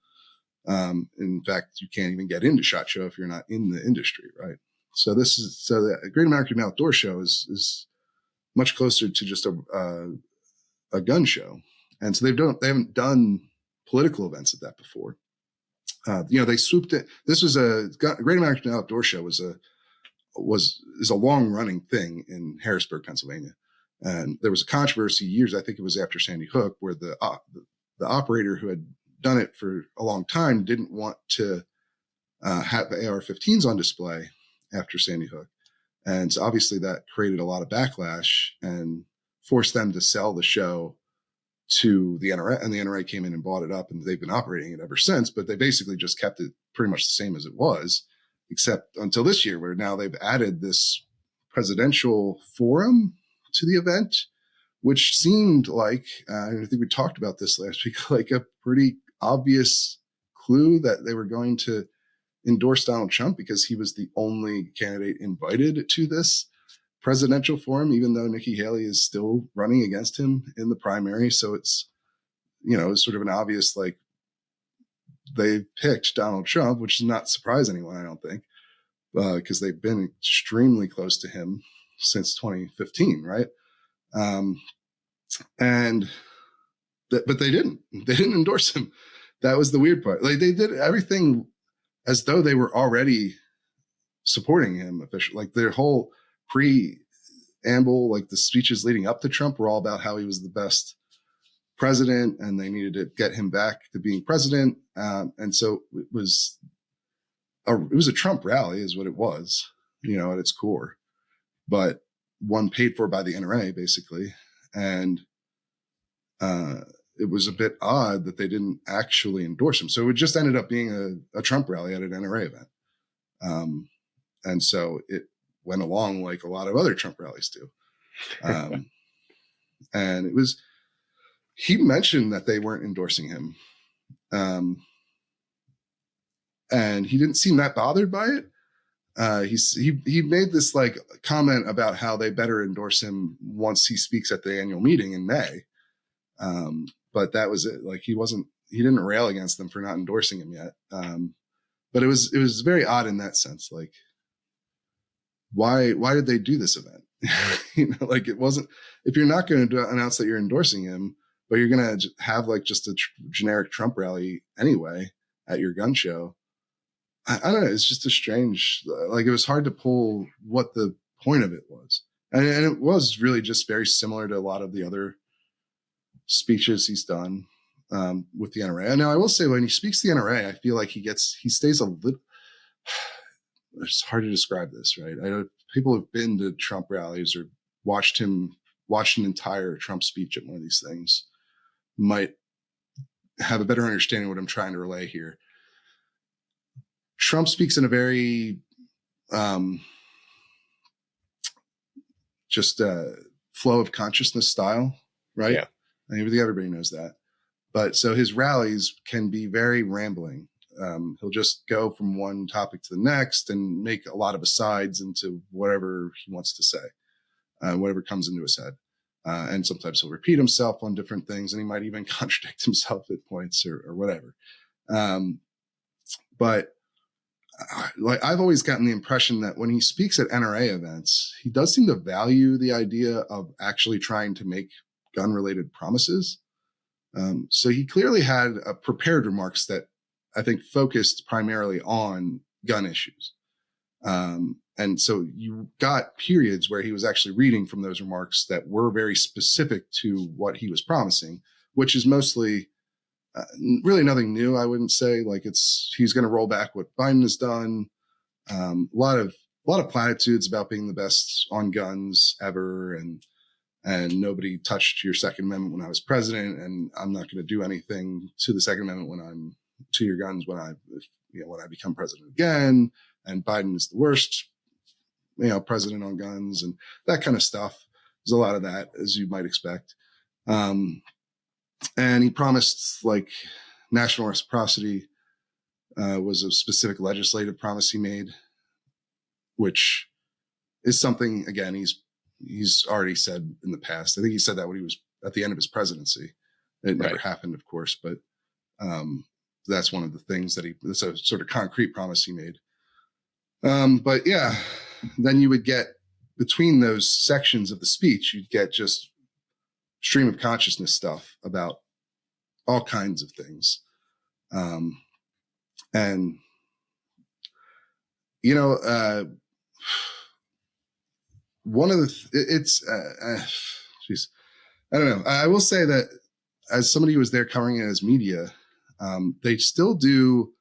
S1: In fact, you can't even get into SHOT Show if you're not in the industry, right? So the Great American Outdoor Show is much closer to just a gun show, and so they haven't done political events at that before. They swooped it. This was Great American Outdoor Show is a long running thing in Harrisburg, Pennsylvania, and there was a controversy years. I think it was after Sandy Hook, where the operator who had done it for a long time didn't want to have AR-15s on display after Sandy Hook, and so obviously that created a lot of backlash and forced them to sell the show to the NRA, and the NRA came in and bought it up, and they've been operating it ever since. But they basically just kept it pretty much the same as it was, except until this year, where now they've added this presidential forum to the event, which seemed like, I think we talked about this last week, like a pretty obvious clue that they were going to endorse Donald Trump because he was the only candidate invited to this presidential forum, even though Nikki Haley is still running against him in the primary. So it's sort of an obvious, like, they picked Donald Trump, which does not surprise anyone, I don't think, because they've been extremely close to him since 2015, right? But they didn't endorse him. That was the weird part. Like, they did everything as though they were already supporting him officially. Like, their whole preamble, like the speeches leading up to Trump, were all about how he was the best president and they needed to get him back to being president. And so it was a Trump rally is what it was, at its core, but one paid for by the NRA basically. And it was a bit odd that they didn't actually endorse him. So it just ended up being a Trump rally at an NRA event. And so it went along like a lot of other Trump rallies do. And he mentioned that they weren't endorsing him. And he didn't seem that bothered by it. He made this like comment about how they better endorse him once he speaks at the annual meeting in May. But that was it. Like, he didn't rail against them for not endorsing him yet. But it was very odd in that sense. Like, why did they do this event? Like, it wasn't, if you're not going to announce that you're endorsing him, but you're going to have like just a generic Trump rally anyway at your gun show. I don't know. It's just a strange, like, it was hard to pull what the point of it was. And it was really just very similar to a lot of the other speeches he's done with the NRA. Now, I will say, when he speaks to the NRA, I feel like he stays a little, it's hard to describe this, right? I know people have been to Trump rallies or watched an entire Trump speech at one of these things, might have a better understanding of what I'm trying to relay here. Trump speaks in a very flow of consciousness style, right?
S3: Yeah.
S1: I think everybody knows that. But so his rallies can be very rambling. He'll just go from one topic to the next and make a lot of asides into whatever he wants to say, whatever comes into his head. And sometimes he'll repeat himself on different things, and he might even contradict himself at points or whatever. But like, I've always gotten the impression that when he speaks at NRA events, he does seem to value the idea of actually trying to make gun-related promises. So he clearly had prepared remarks that I think focused primarily on gun issues. And so you got periods where he was actually reading from those remarks that were very specific to what he was promising, which is mostly really nothing new, I wouldn't say. Like, he's going to roll back what Biden has done. A lot of platitudes about being the best on guns ever, and nobody touched your Second Amendment when I was president, and I'm not going to do anything to the Second Amendment to your guns when I become president again. And Biden is the worst, president on guns, and that kind of stuff. There's a lot of that, as you might expect. And he promised, like, national reciprocity was a specific legislative promise he made, which is something, again, he's already said in the past. I think he said that when he was at the end of his presidency. It never happened, of course, but that's one of the things that's a sort of concrete promise he made. But yeah, then you would get between those sections of the speech, you'd get just stream of consciousness stuff about all kinds of things. And, you know, one of the, geez, I don't know. I will say that as somebody who was there covering it as media, they still do,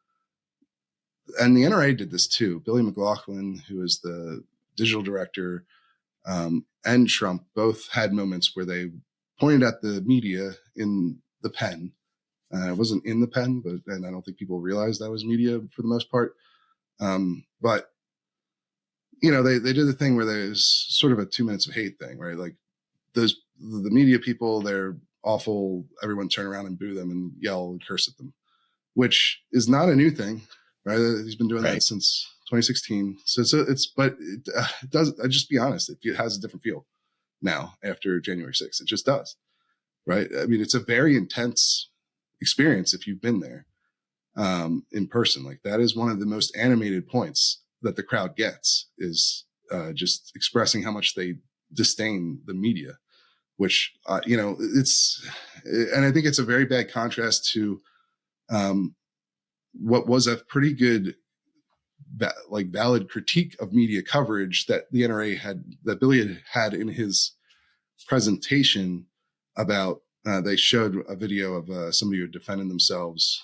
S1: and the NRA did this too. Billy McLaughlin, who is the digital director, and Trump both had moments where they pointed at the media in the pen. It wasn't in the pen, and I don't think people realized that was media for the most part. But you know, they did the thing where there's sort of a 2 minutes of hate thing, right? Like the media people, they're awful. Everyone turn around and boo them and yell and curse at them, which is not a new thing, right? He's been doing that since 2016. So but it does. I just be honest, it has a different feel now after January 6th. It just does, right? I mean, it's a very intense experience if you've been there in person. Like that is one of the most animated points that the crowd gets is just expressing how much they disdain the media, which, you know, and I think it's a very bad contrast to what was a pretty good, valid critique of media coverage that the NRA that Billy had in his presentation about, they showed a video of somebody who had defended themselves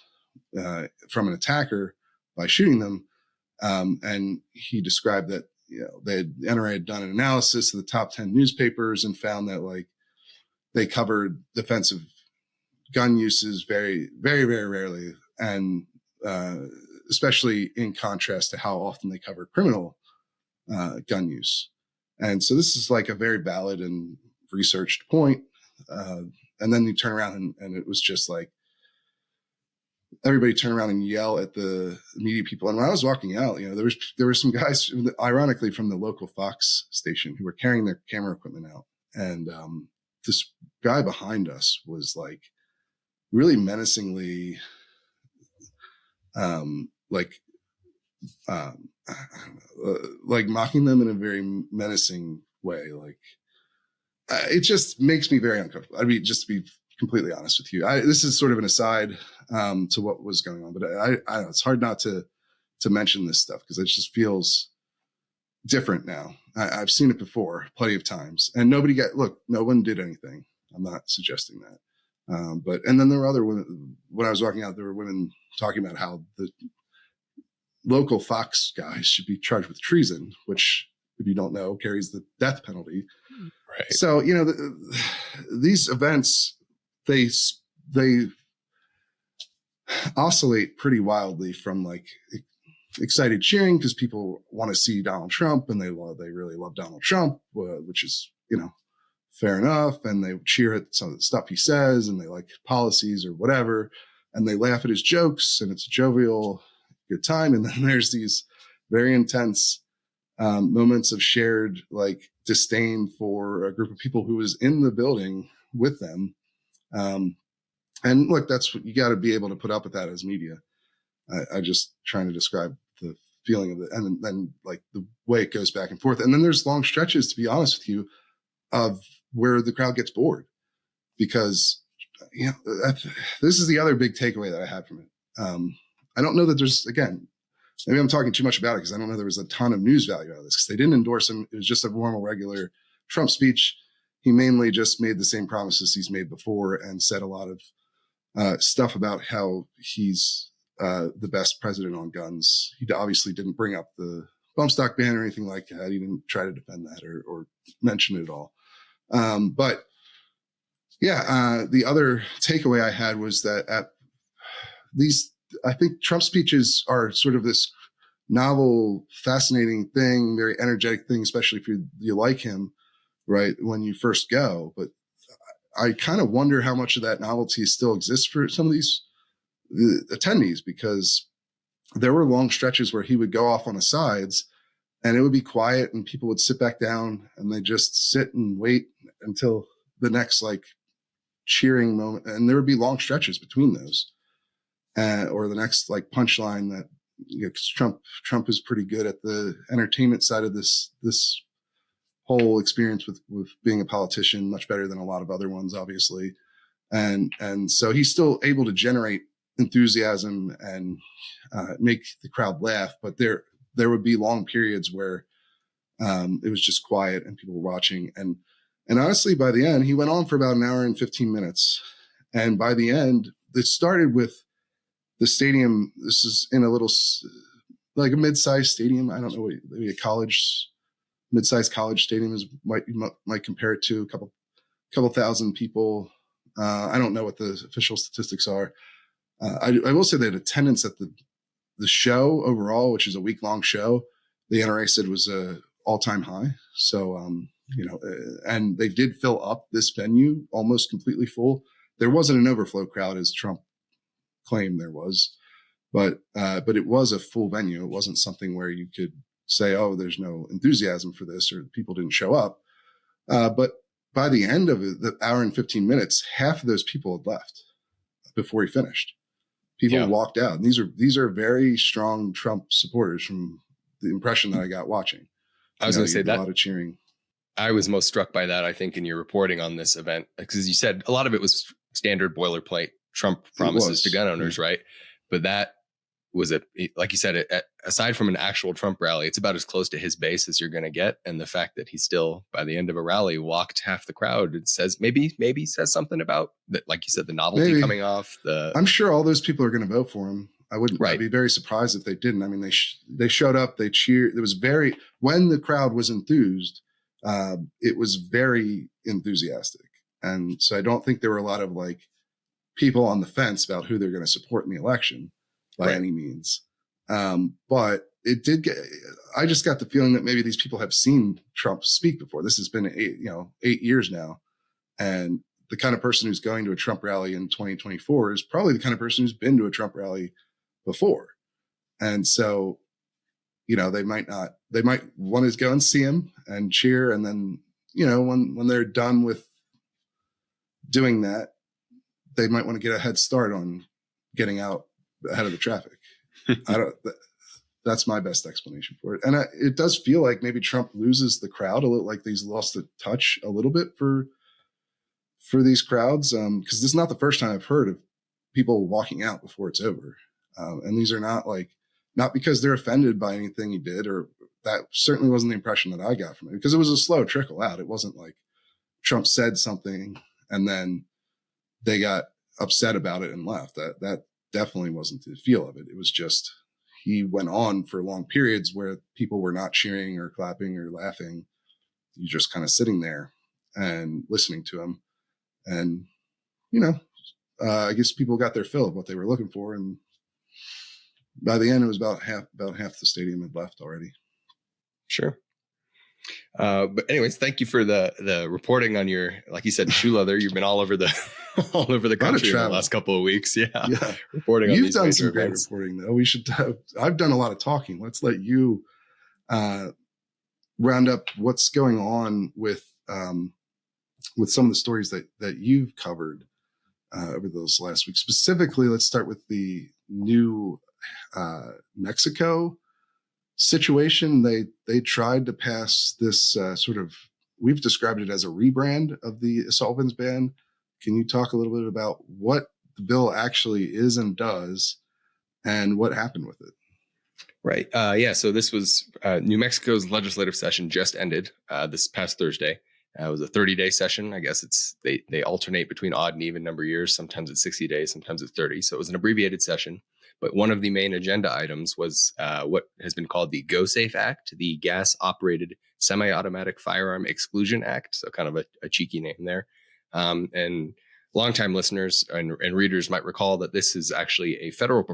S1: from an attacker by shooting them. And he described that, you know, the NRA had done an analysis of the top 10 newspapers and found that like they covered defensive gun uses very, very, very rarely. And especially in contrast to how often they cover criminal gun use. And so this is like a very valid and researched point. And then you turn around and it was just like, everybody turn around and yell at the media people. And when I was walking out, you know, there were some guys, ironically, from the local Fox station who were carrying their camera equipment out. And this guy behind us was like really menacingly, like mocking them in a very menacing way. Like it just makes me very uncomfortable. I mean, just to be completely honest with you, this is sort of an aside to what was going on, but I don't know, it's hard not to mention this stuff because it just feels different now. I've seen it before plenty of times, and no one did anything. I'm not suggesting that. And then there were other women, when I was walking out, there were women talking about how the local Fox guys should be charged with treason, which, if you don't know, carries the death penalty.
S3: Right.
S1: So, you know, these events, they oscillate pretty wildly from like excited cheering because people want to see Donald Trump and they really love Donald Trump, which is, you know, fair enough. And they cheer at some of the stuff he says and they like policies or whatever. And they laugh at his jokes and it's a jovial, good time. And then there's these very intense moments of shared like disdain for a group of people who was in the building with them. And look, that's what you got to be able to put up with that as media. I just trying to describe the feeling of it. And then like the way it goes back and forth. And then there's long stretches, to be honest with you, of where the crowd gets bored because, you know, this is the other big takeaway that I had from it. I don't know that there's, again, maybe I'm talking too much about it because I don't know there was a ton of news value out of this because they didn't endorse him. It was just a normal, regular Trump speech. He mainly just made the same promises he's made before and said a lot of stuff about how he's the best president on guns. He obviously didn't bring up the bump stock ban or anything like that. He didn't try to defend that or mention it at all. But yeah, the other takeaway I had was that I think Trump speeches are sort of this novel, fascinating thing, very energetic thing, especially if you like him, right, when you first go. But I kind of wonder how much of that novelty still exists for some of these attendees, because there were long stretches where he would go off on the sides and it would be quiet and people would sit back down and they just sit and wait until the next like cheering moment. And there would be long stretches between those or the next like punchline that 'cause Trump is pretty good at the entertainment side of this whole experience with being a politician, much better than a lot of other ones, obviously. And so he's still able to generate enthusiasm and make the crowd laugh. But there would be long periods where it was just quiet and people were watching. And honestly, by the end, he went on for about an hour and 15 minutes. And by the end, it started with the stadium. This is in a little, like a mid-sized stadium. I don't know, maybe a mid-sized college stadium might compare it to, a couple thousand people. I don't know what the official statistics are. I will say that attendance at the show overall, which is a week-long show, the NRA said was a all-time high. So, and they did fill up this venue almost completely full. There wasn't an overflow crowd as Trump claimed there was, but it was a full venue. It wasn't something where you could say, oh, there's no enthusiasm for this or people didn't show up. But by the end of it, the hour and 15 minutes, half of those people had left before he finished. People walked out. And these are very strong Trump supporters from the impression that I got watching.
S3: I was going to say that
S1: a lot of cheering.
S3: I was most struck by that, I think, in your reporting on this event, because you said a lot of it was standard boilerplate Trump promises to gun owners, right? But that was like you said, aside from an actual Trump rally, it's about as close to his base as you're going to get. And the fact that he still, by the end of a rally, walked half the crowd, it says maybe says something about that, like you said, the novelty coming off.
S1: I'm sure all those people are going to vote for him. I'd be very surprised if they didn't. I mean, they showed up, they cheered. It was when the crowd was enthused, it was very enthusiastic. And so I don't think there were a lot of like people on the fence about who they're going to support in the election by any means. But it did I just got the feeling that maybe these people have seen Trump speak before. This has been 8 years now. And the kind of person who's going to a Trump rally in 2024 is probably the kind of person who's been to a Trump rally before. And so, they might want to go and see him and cheer. And then, when they're done with doing that, they might want to get a head start on getting out ahead of the traffic. That's my best explanation for it. And it does feel like maybe Trump loses the crowd a little, like he's lost the touch a little bit for these crowds. Cause this is not the first time I've heard of people walking out before it's over. And these are not because they're offended by anything he did, or that certainly wasn't the impression that I got from it, because it was a slow trickle out. It wasn't like Trump said something and then they got upset about it and left. That definitely wasn't the feel of it. It was just, he went on for long periods where people were not cheering or clapping or laughing. You're just kind of sitting there and listening to him. And, I guess people got their fill of what they were looking for. And by the end, it was about half the stadium had left already.
S3: Sure. But anyways, thank you for the reporting on your, like you said, shoe leather. You've been all over the country in the last couple of weeks. Yeah. Reporting on
S1: You've
S3: these
S1: done
S3: major
S1: some great
S3: events.
S1: reporting though. We should I've done a lot of talking. Let's let you round up what's going on with some of the stories that you've covered over those last week. Specifically, let's start with the new Mexico situation. They tried to pass this we've described it as a rebrand of the assault weapons ban. Can you talk a little bit about what the bill actually is and does and what happened with it?
S3: Right. So this was New Mexico's legislative session just ended this past Thursday. It was a 30-day session. I guess they alternate between odd and even number years. Sometimes it's 60 days, sometimes it's 30. So it was an abbreviated session. But one of the main agenda items was what has been called the Go Safe Act, the Gas Operated Semi-Automatic Firearm Exclusion Act. So kind of a cheeky name there. And longtime listeners and readers might recall that this is actually a federal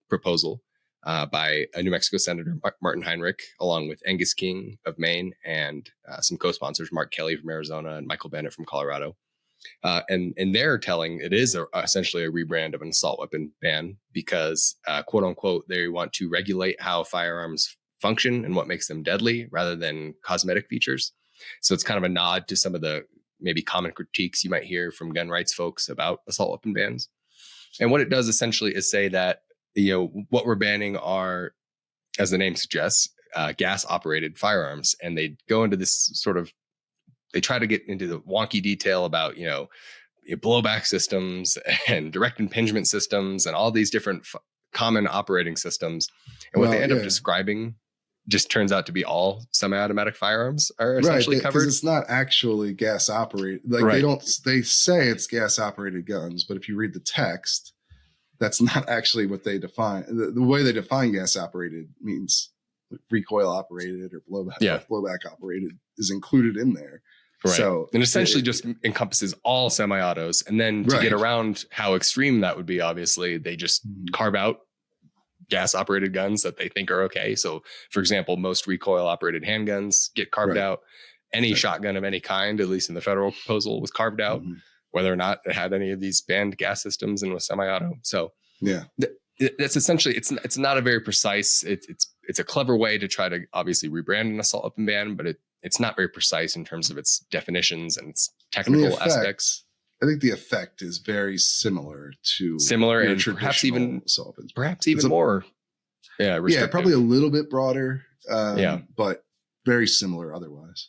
S3: proposal by a New Mexico Senator, Martin Heinrich, along with Angus King of Maine and some co-sponsors, Mark Kelly from Arizona and Michael Bennett from Colorado. And they're telling it is essentially a rebrand of an assault weapon ban because, quote unquote, they want to regulate how firearms function and what makes them deadly rather than cosmetic features. So it's kind of a nod to some of the maybe common critiques you might hear from gun rights folks about assault weapon bans. And what it does essentially is say that what we're banning are, as the name suggests, gas operated firearms. And they go into this they try to get into the wonky detail about, blowback systems and direct impingement systems and all these different common operating systems. And what they end up describing just turns out to be all semi-automatic firearms are essentially covered.
S1: Because it's not actually gas operated. They say it's gas operated guns, but if you read the text, that's not actually what they define. The way they define gas operated means recoil operated or blowback operated is included in there.
S3: Right.
S1: So
S3: and essentially just encompasses all semi-autos. And then to get around how extreme that would be, obviously, they just carve out gas operated guns that they think are okay. So, for example, most recoil operated handguns get carved out. Any shotgun of any kind, at least in the federal proposal, was carved out, whether or not it had any of these banned gas systems and was semi-auto. So that's essentially, it's not a very precise, it's a clever way to try to obviously rebrand an assault weapon ban, but it's not very precise in terms of its definitions and its technical aspects.
S1: I think the effect is very similar
S3: and perhaps even more. Yeah,
S1: probably a little bit broader. But very similar otherwise.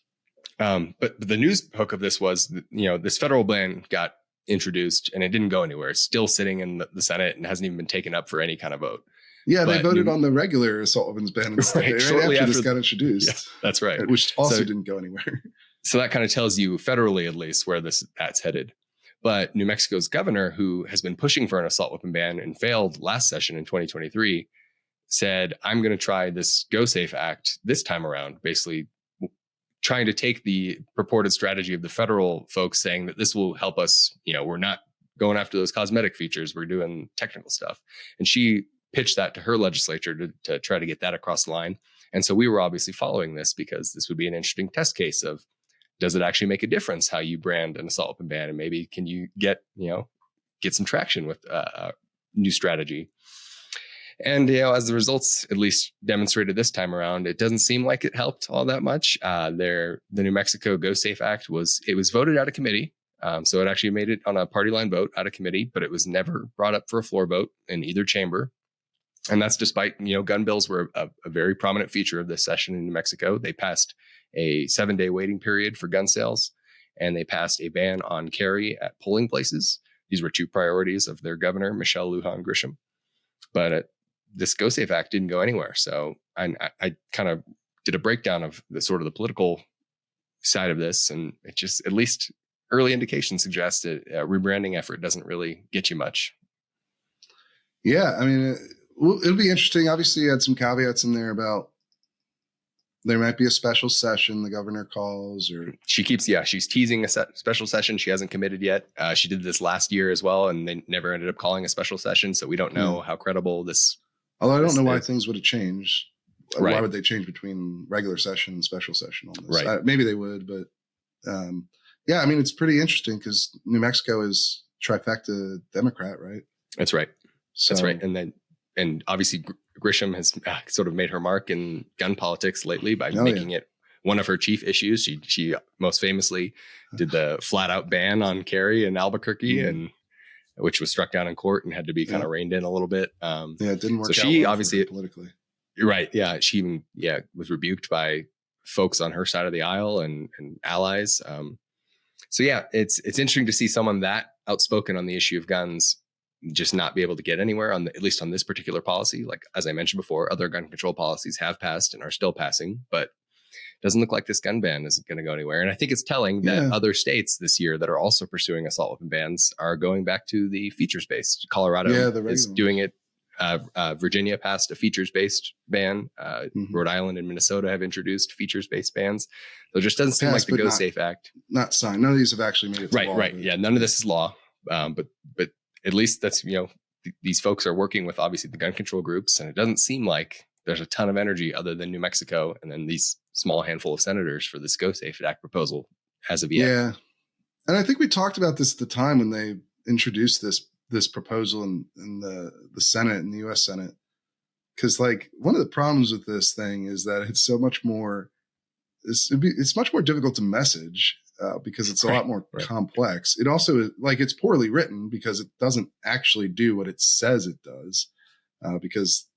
S3: But the news hook of this was, this federal ban got introduced and it didn't go anywhere. It's still sitting in the Senate and hasn't even been taken up for any kind of vote.
S1: Yeah, they voted on the regular assault weapons ban instead, shortly after this got introduced.
S3: Yeah, that's right.
S1: Which also didn't go anywhere.
S3: So that kind of tells you federally, at least, where that's headed. But New Mexico's governor, who has been pushing for an assault weapon ban and failed last session in 2023, said, I'm going to try this Go Safe Act this time around, basically trying to take the purported strategy of the federal folks saying that this will help us. We're not going after those cosmetic features. We're doing technical stuff. And she pitched that to her legislature to try to get that across the line. And so we were obviously following this because this would be an interesting test case of, does it actually make a difference how you brand an assault weapon ban? And maybe can you get some traction with a new strategy? And, as the results at least demonstrated this time around, it doesn't seem like it helped all that much. The New Mexico Go Safe Act was voted out of committee. So it actually made it on a party line vote out of committee, but it was never brought up for a floor vote in either chamber. And that's despite, gun bills were a very prominent feature of this session in New Mexico. They passed a 7-day waiting period for gun sales, and they passed a ban on carry at polling places. These were two priorities of their governor, Michelle Lujan Grisham. But this Go Safe Act didn't go anywhere. So I kind of did a breakdown of the political side of this, and it just, at least early indications suggest that a rebranding effort doesn't really get you much.
S1: Yeah, I mean, it'll be interesting. Obviously, you had some caveats in there about there might be a special session the governor calls, or
S3: she's teasing a special session. She hasn't committed yet. She did this last year as well, and they never ended up calling a special session. So we don't know how credible this. Although
S1: I don't know why things would have changed. Why would they change between regular session and special session on this?
S3: Right.
S1: Maybe they would, but I mean, it's pretty interesting because New Mexico is trifecta Democrat, right?
S3: That's right. That's right. And obviously Grisham has sort of made her mark in gun politics lately by making it one of her chief issues. She most famously did the flat out ban on carry in Albuquerque, and which was struck down in court and had to be kind of reined in a little bit.
S1: It didn't work.
S3: So she
S1: well
S3: obviously
S1: politically.
S3: You're right. Yeah. She even was rebuked by folks on her side of the aisle and allies. So it's interesting to see someone that outspoken on the issue of guns just not be able to get anywhere at least on this particular policy. Like, as I mentioned before, other gun control policies have passed and are still passing, but it doesn't look like this gun ban isn't going to go anywhere. And I think it's telling that other states this year that are also pursuing assault weapon bans are going back to the features-based. Colorado is doing it. Virginia passed a features-based ban. Rhode Island and Minnesota have introduced features-based bans. So it just doesn't seem like the Go Safe Act.
S1: Not signed. None of these have actually made it to law.
S3: Right. Yeah, none of this is law. But at least that's, these folks are working with obviously the gun control groups, and it doesn't seem like there's a ton of energy other than New Mexico and then these small handful of senators for this Go Safe Act proposal as of yet.
S1: Yeah. And I think we talked about this at the time when they introduced this proposal in the Senate, in the U.S. Senate. Because one of the problems with this thing is that it's so much more, it's much more difficult to message because it's a lot more complex. It also it's poorly written because it doesn't actually do what it says it does. because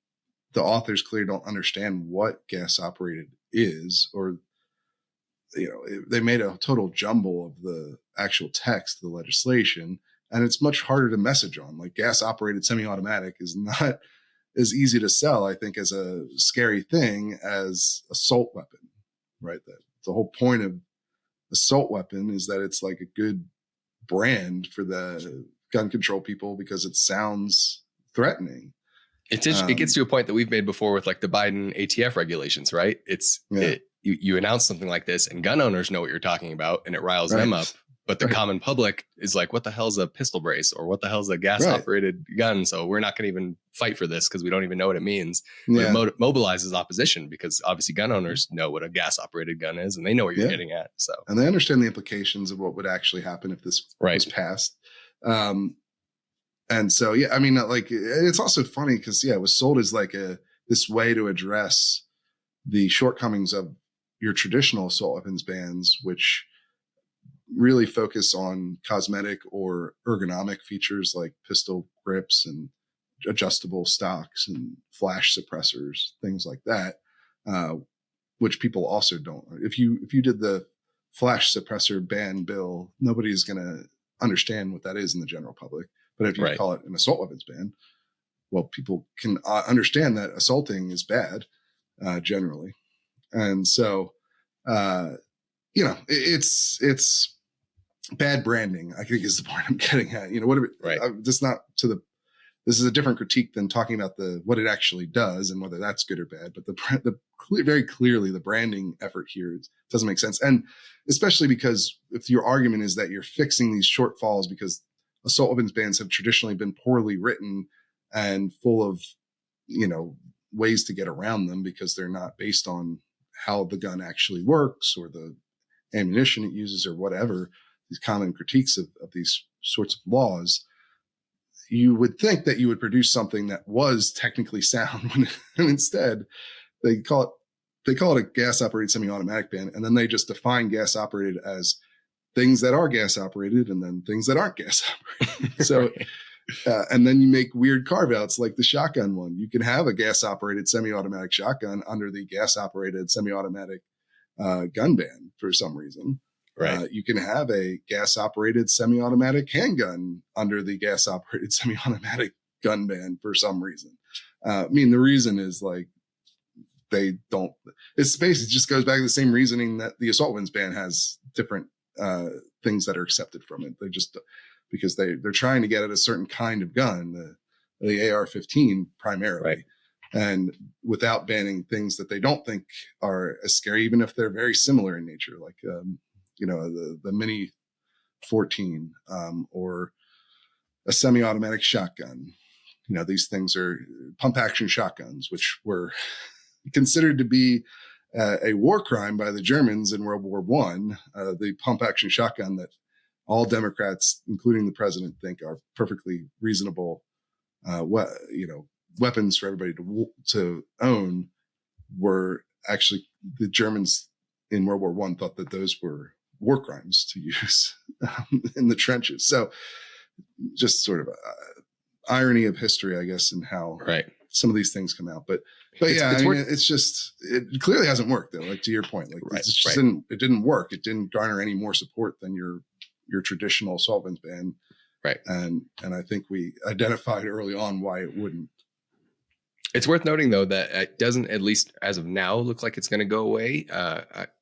S1: the authors clearly don't understand what gas operated is, or they made a total jumble of the actual text of the legislation, and it's much harder to message on. Like, gas operated semi-automatic is not as easy to sell, I think, as a scary thing as assault weapon, right? That the whole point of assault weapon is that it's like a good brand for the gun control people because it sounds threatening.
S3: It gets to a point that we've made before with like the Biden ATF regulations, right? You announce something like this and gun owners know what you're talking about and it riles them up. But the common public is like, what the hell's a pistol brace, or what the hell's a gas operated gun? So we're not going to even fight for this because we don't even know what it means. Yeah. It mobilizes opposition because obviously gun owners know what a gas operated gun is and they know what you're getting at. So,
S1: and they understand the implications of what would actually happen if this was passed. And so, I mean, like, it's also funny because, it was sold as like this way to address the shortcomings of your traditional assault weapons bans, which really focus on cosmetic or ergonomic features like pistol grips and adjustable stocks and flash suppressors, things like that, which people also don't. If you did the flash suppressor ban bill, nobody's going to understand what that is in the general public. But if you call it an assault weapons ban, well, people can understand that assaulting is bad generally. And so, it's bad branding, I think, is the point I'm getting at. This is a different critique than talking about what it actually does and whether that's good or bad. But very clearly, the branding effort here doesn't make sense. And especially because if your argument is that you're fixing these shortfalls because assault weapons bans have traditionally been poorly written and full of, ways to get around them because they're not based on how the gun actually works or the ammunition it uses or whatever, these common critiques of these sorts of laws, you would think that you would produce something that was technically sound and instead they call it a gas operated semi-automatic ban. And then they just define gas operated as things that are gas operated and then things that aren't gas operated. So, and then you make weird carve outs like the shotgun one. You can have a gas operated semi-automatic shotgun under the gas operated semi-automatic gun ban for some reason. Right. You can have a gas operated semi-automatic handgun under the gas operated semi-automatic gun ban for some reason. The reason is like, they don't, it's basically just goes back to the same reasoning that the assault weapons ban has different things that are accepted from it. They just, because they're trying to get at a certain kind of gun, the AR-15 primarily, and without banning things that they don't think are as scary, even if they're very similar in nature, like the Mini 14 or a semi-automatic shotgun. These things are pump action shotguns, which were considered to be a war crime by the Germans in World War I. The pump action shotgun that all Democrats, including the president, think are perfectly reasonable, weapons for everybody to own, were actually the Germans in World War I thought that those were war crimes to use in the trenches. So, just sort of irony of history, I guess, and how some of these things come out. But it clearly hasn't worked though. Like, to your point, like it didn't work. It didn't garner any more support than your traditional assault weapons ban. Right. And I think we identified early on why it wouldn't.
S3: It's worth noting, though, that it doesn't, at least as of now, look like it's going to go away.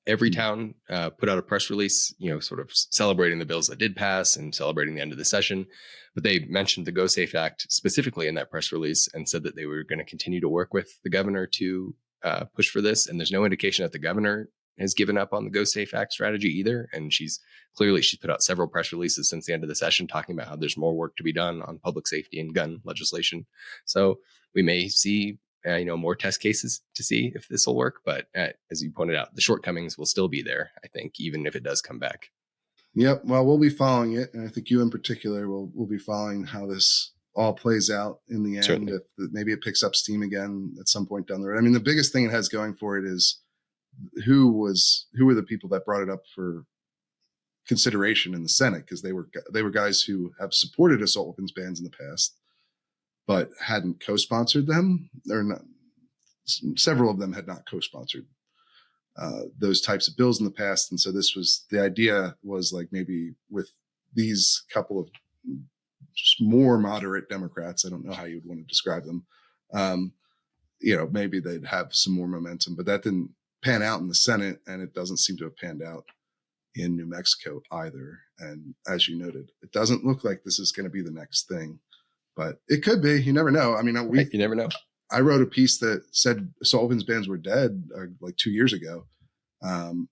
S3: Every town put out a press release, sort of celebrating the bills that did pass and celebrating the end of the session. But they mentioned the Go Safe Act specifically in that press release and said that they were going to continue to work with the governor to push for this. And there's no indication that the governor has given up on the Go Safe Act strategy either. And she's put out several press releases since the end of the session talking about how there's more work to be done on public safety and gun legislation. So we may see, more test cases to see if this will work. But as you pointed out, the shortcomings will still be there, I think, even if it does come back.
S1: Yep. Well, we'll be following it. And I think you in particular will be following how this all plays out in the end. Certainly. If maybe it picks up steam again at some point down the road. I mean, the biggest thing it has going for it is who were the people that brought it up for consideration in the Senate, because they were guys who have supported assault weapons bans in the past. but hadn't co-sponsored them. Several of them had not co-sponsored those types of bills in the past. And so the idea was like maybe with these couple of just more moderate Democrats, I don't know how you would want to describe them, maybe they'd have some more momentum, but that didn't pan out in the Senate, and it doesn't seem to have panned out in New Mexico either. And as you noted, it doesn't look like this is going to be the next thing, but it could be. You never know. I mean,
S3: you never know.
S1: I wrote a piece that said assault weapons bans were dead like 2 years ago,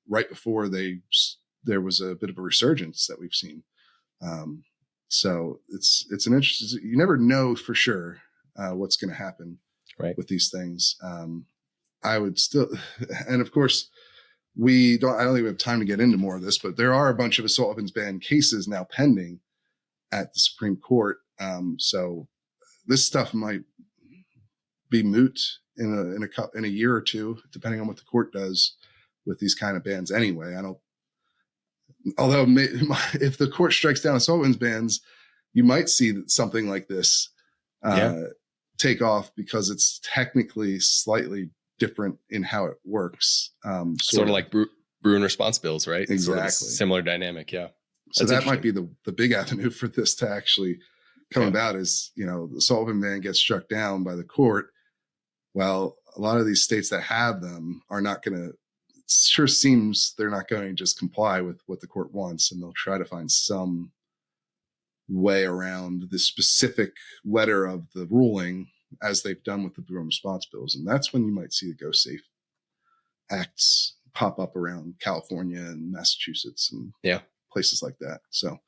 S1: right before there was a bit of a resurgence that we've seen. So it's an interesting. You never know for sure what's going to happen with these things. I would still, and of course, I don't think we have time to get into more of this, but there are a bunch of assault weapons ban cases now pending at the Supreme Court. So this stuff might be moot in a year or two, depending on what the court does with these kind of bans. Anyway, although if the court strikes down assault weapons bans, you might see something like this take off, because it's technically slightly different in how it works.
S3: Sort of like Bruin response bills, right?
S1: Exactly.
S3: Sort of similar dynamic. Yeah.
S1: So that might be the big avenue for this to actually come about is, the assault weapon ban gets struck down by the court. Well, a lot of these states that have them are not going to, it sure seems they're not going to just comply with what the court wants, and they'll try to find some way around the specific letter of the ruling, as they've done with the Bruin response bills. And that's when you might see the Go Safe acts pop up around California and Massachusetts and places like that. So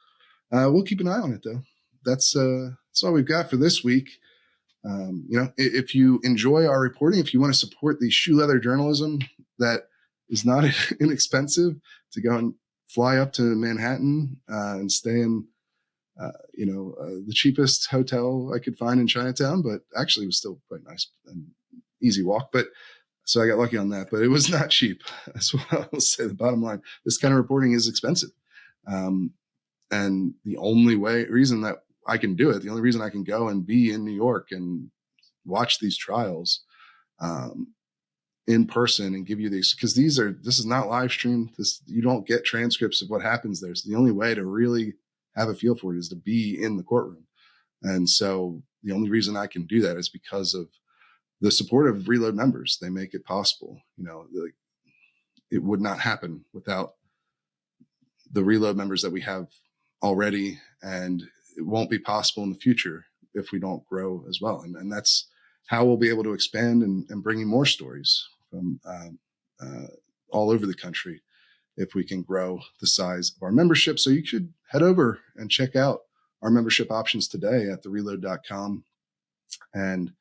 S1: we'll keep an eye on it, though. That's all we've got for this week. If you enjoy our reporting, if you want to support the shoe leather journalism that is not inexpensive, to go and fly up to Manhattan and stay in the cheapest hotel I could find in Chinatown, but actually it was still quite nice and easy walk. But so I got lucky on that, but it was not cheap. That's what I will say. The bottom line, this kind of reporting is expensive. And the only reason that I can do it, the only reason I can go and be in New York and watch these trials in person and give you these, because this is not live streamed. You don't get transcripts of what happens there. So the only way to really have a feel for it is to be in the courtroom. And so the only reason I can do that is because of the support of Reload members. They make it possible. It would not happen without the Reload members that we have already, and it won't be possible in the future if we don't grow as well. And that's how we'll be able to expand and bring you more stories from all over the country, if we can grow the size of our membership. So you should head over and check out our membership options today at thereload.com. And,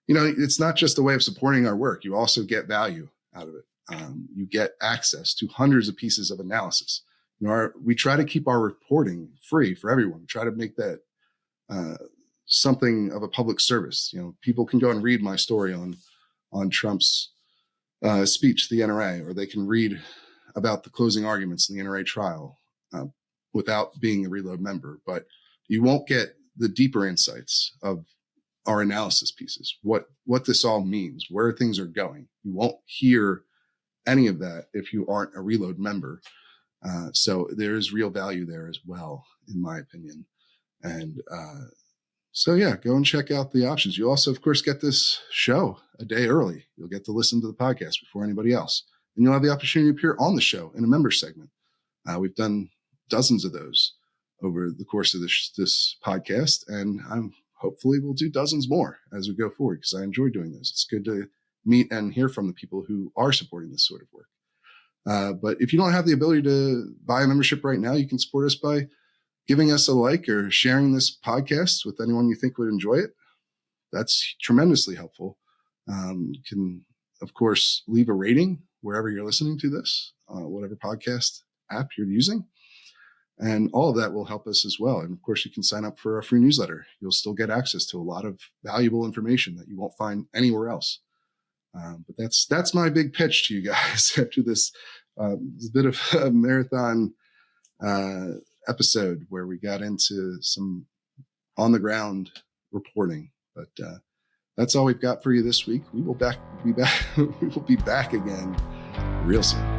S1: it's not just a way of supporting our work. You also get value out of it. You get access to hundreds of pieces of analysis. We try to keep our reporting free for everyone. We try to make that something of a public service. People can go and read my story on Trump's speech to the NRA, or they can read about the closing arguments in the NRA trial without being a Reload member. But you won't get the deeper insights of our analysis pieces, what this all means, where things are going. You won't hear any of that if you aren't a Reload member. So there is real value there as well, in my opinion. And go and check out the options. You'll also, of course, get this show a day early. You'll get to listen to the podcast before anybody else. And you'll have the opportunity to appear on the show in a member segment. We've done dozens of those over the course of this podcast, and hopefully we'll do dozens more as we go forward, because I enjoy doing this. It's good to meet and hear from the people who are supporting this sort of work. But if you don't have the ability to buy a membership right now, you can support us by giving us a like or sharing this podcast with anyone you think would enjoy it. That's tremendously helpful. You can, of course, leave a rating wherever you're listening to this, whatever podcast app you're using. And all of that will help us as well. And of course, you can sign up for a free newsletter. You'll still get access to a lot of valuable information that you won't find anywhere else. But that's my big pitch to you guys after this bit of a marathon episode where we got into some on the ground reporting But that's all we've got for you this week. We will be back again real soon.